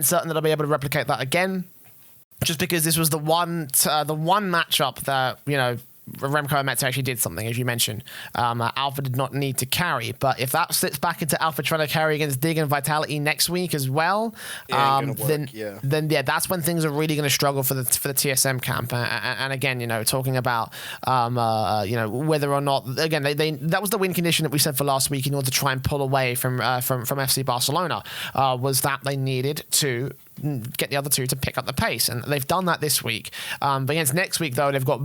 certain that I'll be able to replicate that again. Just because this was the one matchup that Remco and Metza actually did something, as you mentioned. Alpha did not need to carry, but if that slips back into Alpha trying to carry against Dig and Vitality next week as well, then that's when things are really going to struggle for the TSM camp. And again, talking about whether or not, again, that was the win condition that we said for last week in order to try and pull away from FC Barcelona, was that they needed to get the other 2 to pick up the pace, and they've done that this week. But against next week, though, they've got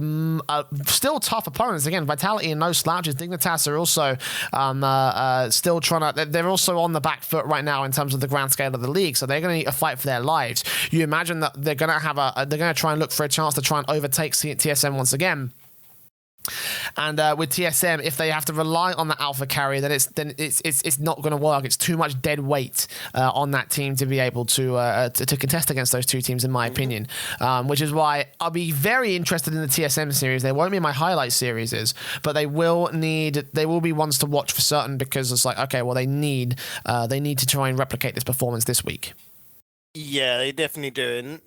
still tough opponents. Again, Vitality and no slouches. Dignitas are also still trying to. They're also on the back foot right now in terms of the grand scale of the league, so they're going to need a fight for their lives. You imagine that they're going to try and look for a chance to try and overtake TSM once again. And with TSM, if they have to rely on the Alpha carry, then it's not going to work. It's too much dead weight on that team to be able to contest against those 2 teams, in my opinion. Which is why I'll be very interested in the TSM series. They won't be my highlight series, but they will be ones to watch for certain, because it's like, okay, well, they need to try and replicate this performance this week. Yeah, they definitely do. And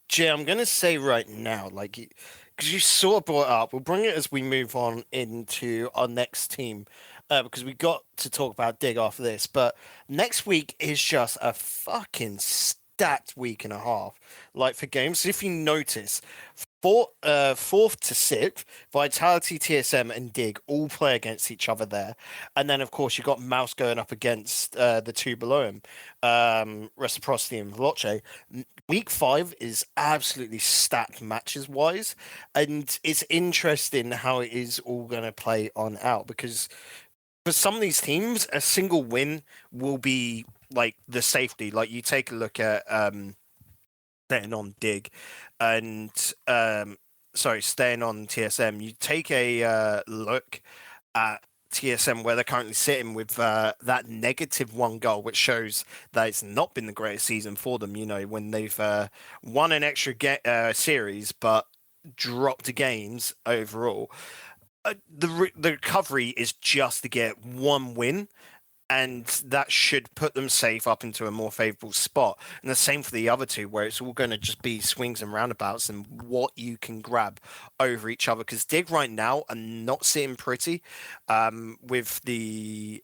Jay, I'm going to say right now, because you sort of brought it up, we'll bring it as we move on into our next team, because we got to talk about Dig after this. But next week is just a fucking stacked week and a half, for games. If you notice, fourth to sixth, Vitality, TSM, and Dig all play against each other there, and then of course you've got Mouse going up against the two below him, Reciprocity and Veloce. Week 5 is absolutely stacked matches wise, and it's interesting how it is all going to play on out because for some of these teams, a single win will be like the safety. Like you take a look at staying on Dig and staying on TSM. You take a look at TSM where they're currently sitting with that -1 goal, which shows that it's not been the greatest season for them. You know, when they've won an extra series but dropped games overall. The recovery is just to get one win, and that should put them safe up into a more favorable spot. And the same for the other two, where it's all going to just be swings and roundabouts and what you can grab over each other. Because Dig right now are not sitting pretty with the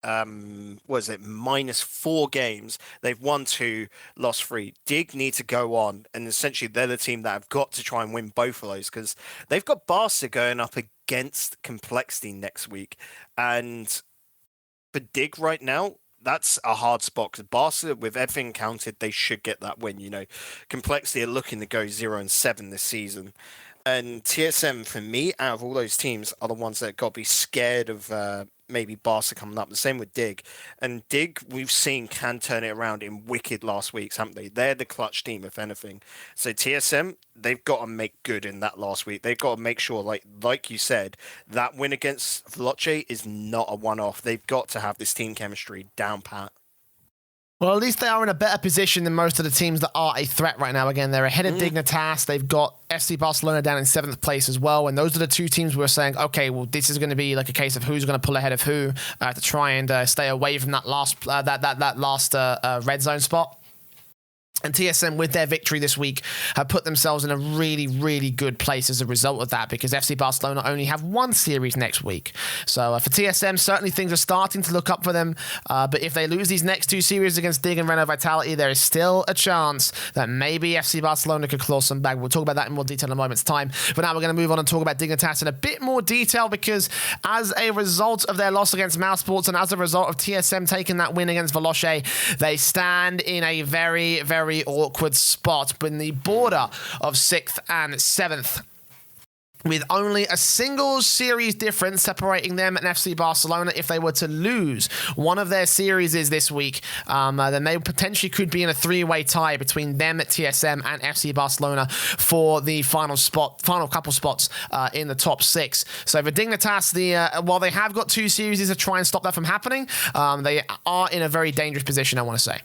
-4 games. They've won 2, lost 3. Dig need to go on, and essentially they're the team that have got to try and win both of those because they've got Barca going up against Complexity next week, and for Dig right now, that's a hard spot because Barca, with everything counted, they should get that win. You know, Complexity are looking to go 0-7 this season. And TSM, for me, out of all those teams, are the ones that got to be scared of maybe Barca coming up. The same with Dig. And Dig, we've seen, can turn it around in wicked last weeks, haven't they? They're the clutch team, if anything. So TSM, they've got to make good in that last week. They've got to make sure, like you said, that win against Veloce is not a one-off. They've got to have this team chemistry down pat. Well, at least they are in a better position than most of the teams that are a threat right now. Again, they're ahead of Dignitas. They've got FC Barcelona down in 7th place as well. And those are the two teams we're saying, okay, well, this is going to be like a case of who's going to pull ahead of who to try and stay away from that last red zone spot. And TSM, with their victory this week, have put themselves in a really, really good place as a result of that, because FC Barcelona only have one series next week. So for TSM, certainly things are starting to look up for them. But if they lose these next 2 series against Dig and Renault Vitality, there is still a chance that maybe FC Barcelona could claw some back. We'll talk about that in more detail in a moment's time. But now we're going to move on and talk about Dignitas in a bit more detail, because as a result of their loss against Mouse Sports and as a result of TSM taking that win against Veloce, they stand in a very, very awkward spot in the border of 6th and 7th, with only a single series difference separating them and FC Barcelona. If they were to lose one of their series this week, then they potentially could be in a 3-way tie between them at TSM and FC Barcelona for the final couple spots in the top 6. So for Dignitas, while they have got 2 series to try and stop that from happening, they are in a very dangerous position, I want to say.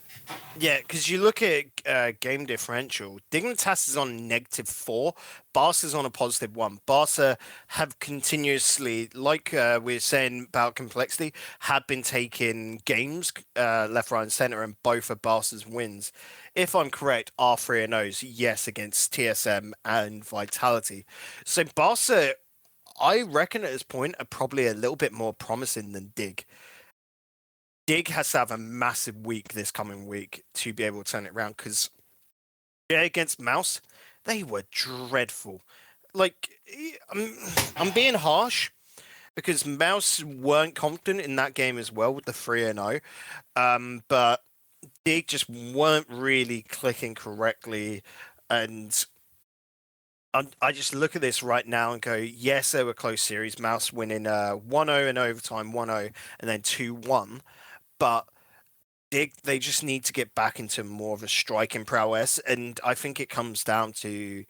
Yeah, because you look at game differential, Dignitas is on -4, Barca's on a +1. Barca have continuously, like we were saying about Complexity, have been taking games left, right, and centre, and both of Barca's wins, if I'm correct, are 3-0s, yes, against TSM and Vitality. So Barca, I reckon at this point, are probably a little bit more promising than Dig. Dig has to have a massive week this coming week to be able to turn it around, because against Mouse, they were dreadful. Like, I'm being harsh because Mouse weren't confident in that game as well with the 3-0, but Dig just weren't really clicking correctly, and I just look at this right now and go, yes, they were close series. Mouse winning 1-0 in overtime, 1-0, and then 2-1. But they just need to get back into more of a striking prowess, and I think it comes down to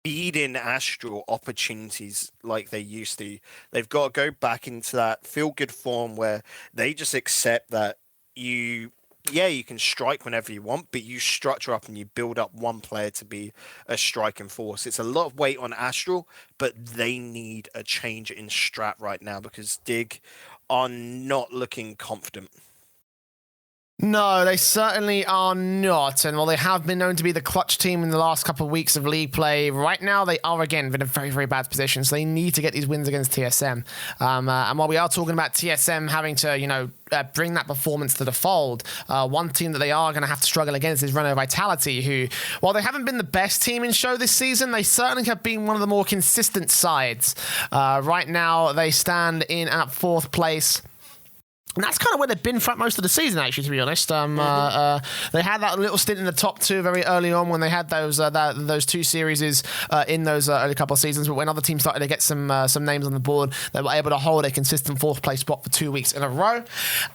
feeding Astral opportunities like they used to. They've got to go back into that feel-good form where they just accept that you can strike whenever you want, but you structure up and you build up one player to be a striking force. It's a lot of weight on Astral, but they need a change in strat right now because Dig are not looking confident. No, they certainly are not. And while they have been known to be the clutch team in the last couple of weeks of league play, right now they are again in a very, very bad position. So they need to get these wins against TSM. And while we are talking about TSM having to, bring that performance to the fold, one team that they are going to have to struggle against is Renault Vitality, who, while they haven't been the best team in show this season, they certainly have been one of the more consistent sides. Right now, they stand in at 4th place. And that's kind of where they've been throughout most of the season, actually, to be honest. They had that little stint in the top 2 very early on when they had those 2 series in those early couple of seasons. But when other teams started to get some names on the board, they were able to hold a consistent 4th place spot for 2 weeks in a row.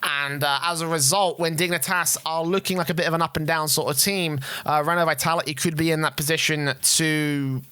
And as a result, when Dignitas are looking like a bit of an up and down sort of team, Renault Vitality could be in that position to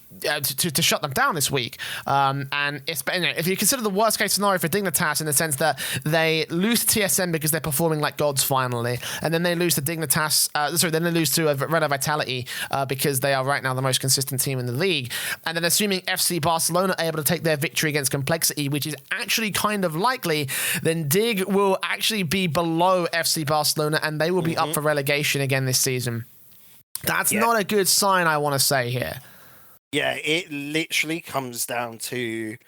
shut them down this week. And if you consider the worst case scenario for Dignitas in the sense that they lose to TSM because they're performing like gods finally, and then they lose to Dignitas, then they lose to Renault Vitality because they are right now the most consistent team in the league. And then assuming FC Barcelona are able to take their victory against Complexity, which is actually kind of likely, then Dig will actually be below FC Barcelona and they will be up for relegation again this season. That's not a good sign, I want to say here. Yeah, it literally comes down to,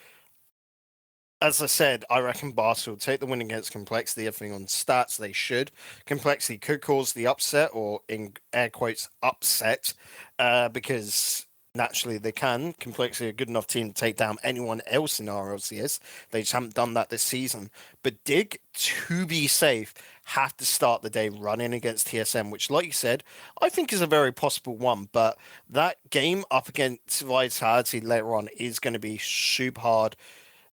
as I said, I reckon Barca will take the win against Complexity. Everything on stats, they should. Complexity could cause the upset, or in air quotes, upset, because naturally they can. Complexity are a good enough team to take down anyone else in RLCS. They just haven't done that this season. But Dig, to be safe, have to start the day running against TSM, which, like you said, I think is a very possible one. But that game up against Vitality later on is going to be super hard.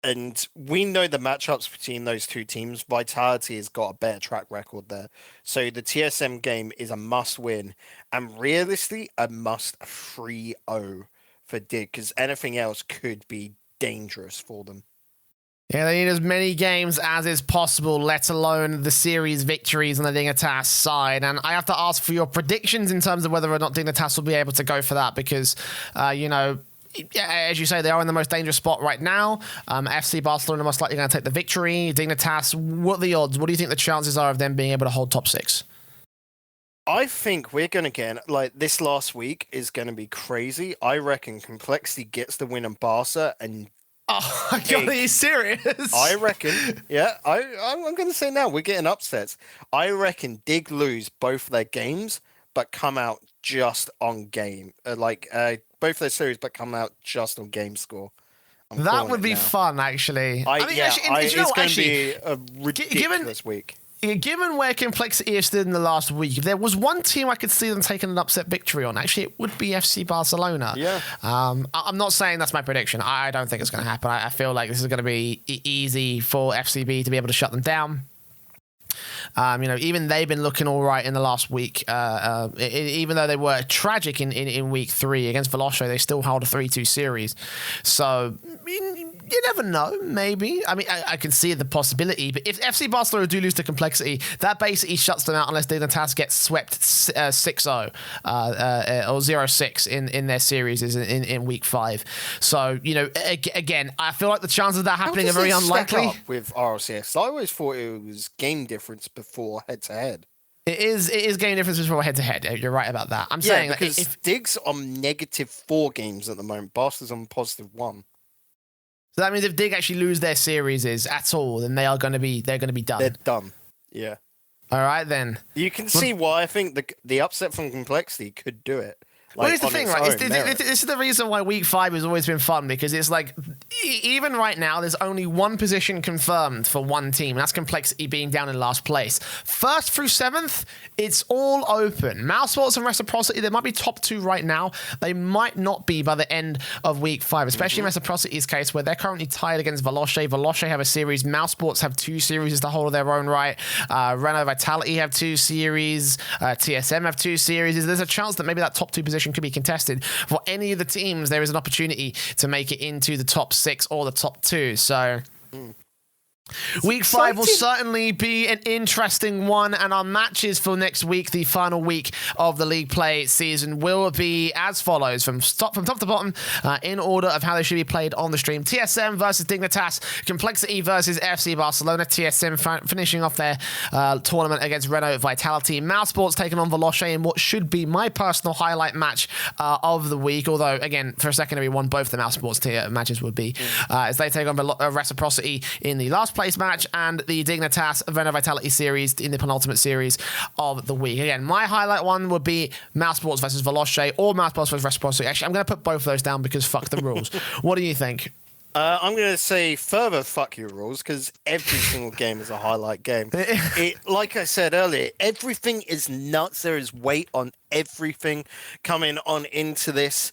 And we know the matchups between those 2 teams. Vitality has got a better track record there. So the TSM game is a must win. And realistically, a must 3-0 for Dig, because anything else could be dangerous for them. Yeah, they need as many games as is possible, let alone the series victories on the Dignitas side. And I have to ask for your predictions in terms of whether or not Dignitas will be able to go for that because, as you say, they are in the most dangerous spot right now. FC Barcelona most likely going to take the victory. Dignitas, what are the odds? What do you think the chances are of them being able to hold top 6? I think we're going to get, this last week is going to be crazy. I reckon Complexity gets the win on Barca and oh my God, are you serious? I reckon, yeah, I'm going to say now, we're getting upsets. I reckon Dig lose both their games, but come out just on game. Both their series, but come out just on game score. That would be fun, actually. It's going to be a ridiculous week. Given where Complexity is stood in the last week, if there was one team I could see them taking an upset victory on, actually, it would be FC Barcelona. Yeah. I'm not saying that's my prediction. I don't think it's going to happen. I feel like this is going to be easy for FCB to be able to shut them down. Even they've been looking all right in the last week. Even though they were tragic in week 3 against Veloce, they still held a 3-2 series. So you never know, maybe. I mean, I can see the possibility, but if FC Barcelona do lose to Complexity, that basically shuts them out unless Dignitas gets swept 6-0 or 0-6 in their series in week 5. So, again, I feel like the chances of that happening are very unlikely. With RLCS, I always thought it was game difference before head-to-head. It is game difference before head-to-head. You're right about that. I'm saying because if Dig's on -4 games at the moment, Barca's on +1. So that means if Dig actually lose their series at all, then they're going to be done. They're done. Yeah. All right then. You can see why I think the upset from Complexity could do it. Well, here's the thing, right? This is the reason why week 5 has always been fun, because it's like, even right now, there's only one position confirmed for one team. That's Complexity being down in last place. 1st through 7th, it's all open. Mousesports and Reciprocity, they might be top 2 right now. They might not be by the end of week 5, especially in Reciprocity's case, where they're currently tied against Veloce. Veloce have a series. Mousesports have 2 series to hold of their own right. Renault Vitality have 2 series. TSM have 2 series. There's a chance that maybe that top 2 position could be contested. For any of the teams, there is an opportunity to make it into the top 6 or the top 2. So Week 5 will certainly be an interesting one, and our matches for next week, the final week of the league play season, will be as follows from top to bottom, in order of how they should be played on the stream. TSM versus Dignitas, Complexity versus FC Barcelona, TSM finishing off their tournament against Renault Vitality, Mousesports taking on Veloce in what should be my personal highlight match of the week, although, again, for a secondary one, both the Mousesports tier matches would be, as they take on Reciprocity in the last place match, and the Dignitas Renault Vitality series in the penultimate series of the week. Again, my highlight one would be Mousesports versus Veloce or Mousesports versus Reciprocity. Actually, I'm going to put both of those down because fuck the rules. What do you think? I'm going to say further fuck your rules, because every single game is a highlight game. Like I said earlier, everything is nuts. There is weight on everything coming on into this.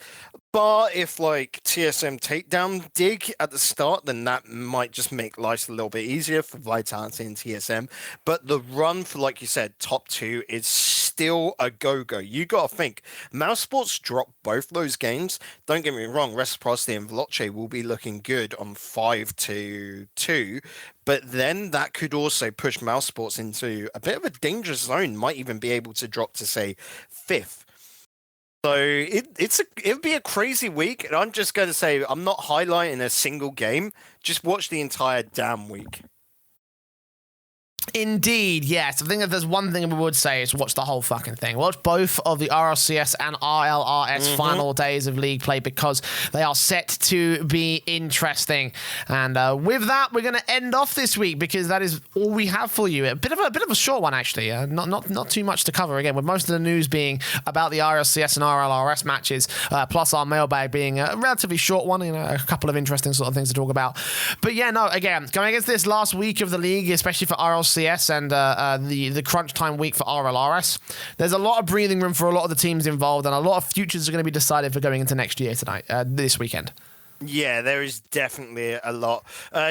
But if like TSM takedown dig at the start, then that might just make life a little bit easier for Vitality and TSM. But the run for, like you said, top 2 is still a go-go. You got to think, Mousesports dropped both those games. Don't get me wrong, Reciprocity and Veloce will be looking good on 5-2. But then that could also push Mousesports into a bit of a dangerous zone, might even be able to drop to, say, 5th. So it'd be a crazy week, and I'm just going to say I'm not highlighting a single game. Just watch the entire damn week. Indeed, yes. I think if there's one thing we would say is watch the whole fucking thing. Watch both of the RLCS and RLRS final days of league play, because they are set to be interesting. And with that, we're going to end off this week, because that is all we have for you. A bit of a short one, actually. Not too much to cover. Again, with most of the news being about the RLCS and RLRS matches, plus our mailbag being a relatively short one. A couple of interesting sort of things to talk about. But yeah, no. Again, going against this last week of the league, especially for RLCS. And the crunch time week for RLRS. There's a lot of breathing room for a lot of the teams involved, and a lot of futures are going to be decided for going into next year this weekend. Yeah, there is definitely a lot.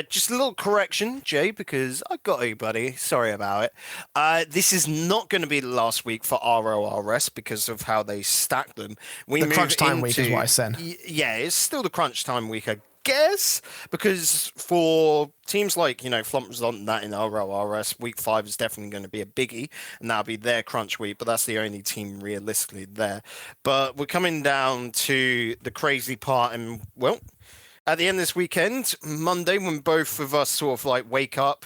Just a little correction, Jay, because I got you, buddy. Sorry about it. This is not going to be the last week for RLRS because of how they stack them. The crunch time week is what I said. Yeah, it's still the crunch time week, I guess, because for teams like, Flomp Resont and that in RLRS, week 5 is definitely going to be a biggie, and that'll be their crunch week, but that's the only team realistically there. But we're coming down to the crazy part, and, well, at the end of this weekend, Monday, when both of us sort of like wake up,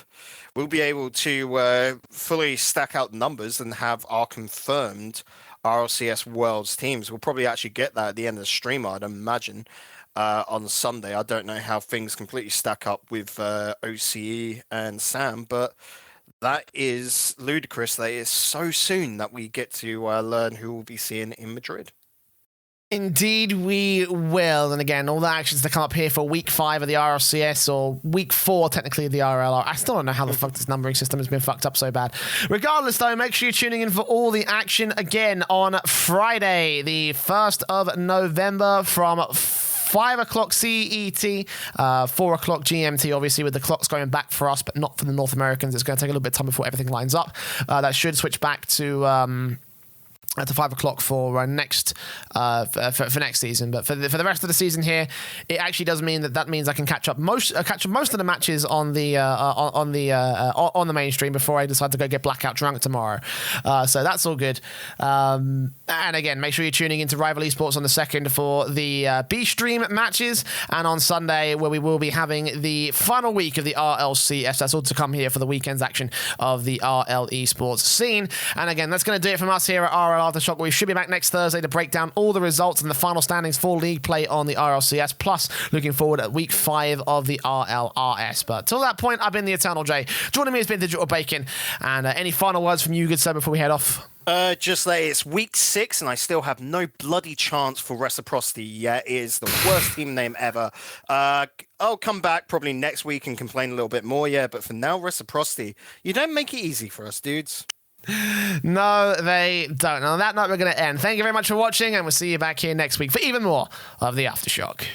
we'll be able to fully stack out the numbers and have our confirmed RLCS Worlds teams. We'll probably actually get that at the end of the stream, I'd imagine. On Sunday. I don't know how things completely stack up with OCE and Sam, but that is ludicrous. That is so soon that we get to learn who we'll be seeing in Madrid. Indeed, we will. And again, all the actions that come up here for week 5 of the RLCS, or week 4, technically, of the RLR. I still don't know how the fuck this numbering system has been fucked up so bad. Regardless, though, make sure you're tuning in for all the action again on Friday, the 1st of November from 5 o'clock CET, 4 o'clock GMT, obviously, with the clocks going back for us, but not for the North Americans. It's going to take a little bit of time before everything lines up. That should switch back to 5 o'clock for next season, but for the rest of the season here, it actually does mean that means I can catch up most of the matches on the mainstream before I decide to go get blackout drunk tomorrow. So that's all good. And again, make sure you're tuning into Rival Esports on the 2nd for the B stream matches, and on Sunday where we will be having the final week of the RLCS. That's all to come here for the weekend's action of the RL Esports scene. And again, that's going to do it from us here at RLAfterShock. We should be back next Thursday to break down all the results and the final standings for league play on the RLCS, plus looking forward at week 5 of the RLRS. But till that point, I've been the Eternal J. Joining me has been Digital Bacon. And any final words from you, good sir, before we head off? Just that it's week 6 and I still have no bloody chance for Reciprocity yet. It is the worst team name ever. I'll come back probably next week and complain a little bit more, but for now, Reciprocity, you don't make it easy for us, dudes. No, they don't. And on that note, we're going to end. Thank you very much for watching, and we'll see you back here next week for even more of the Aftershock.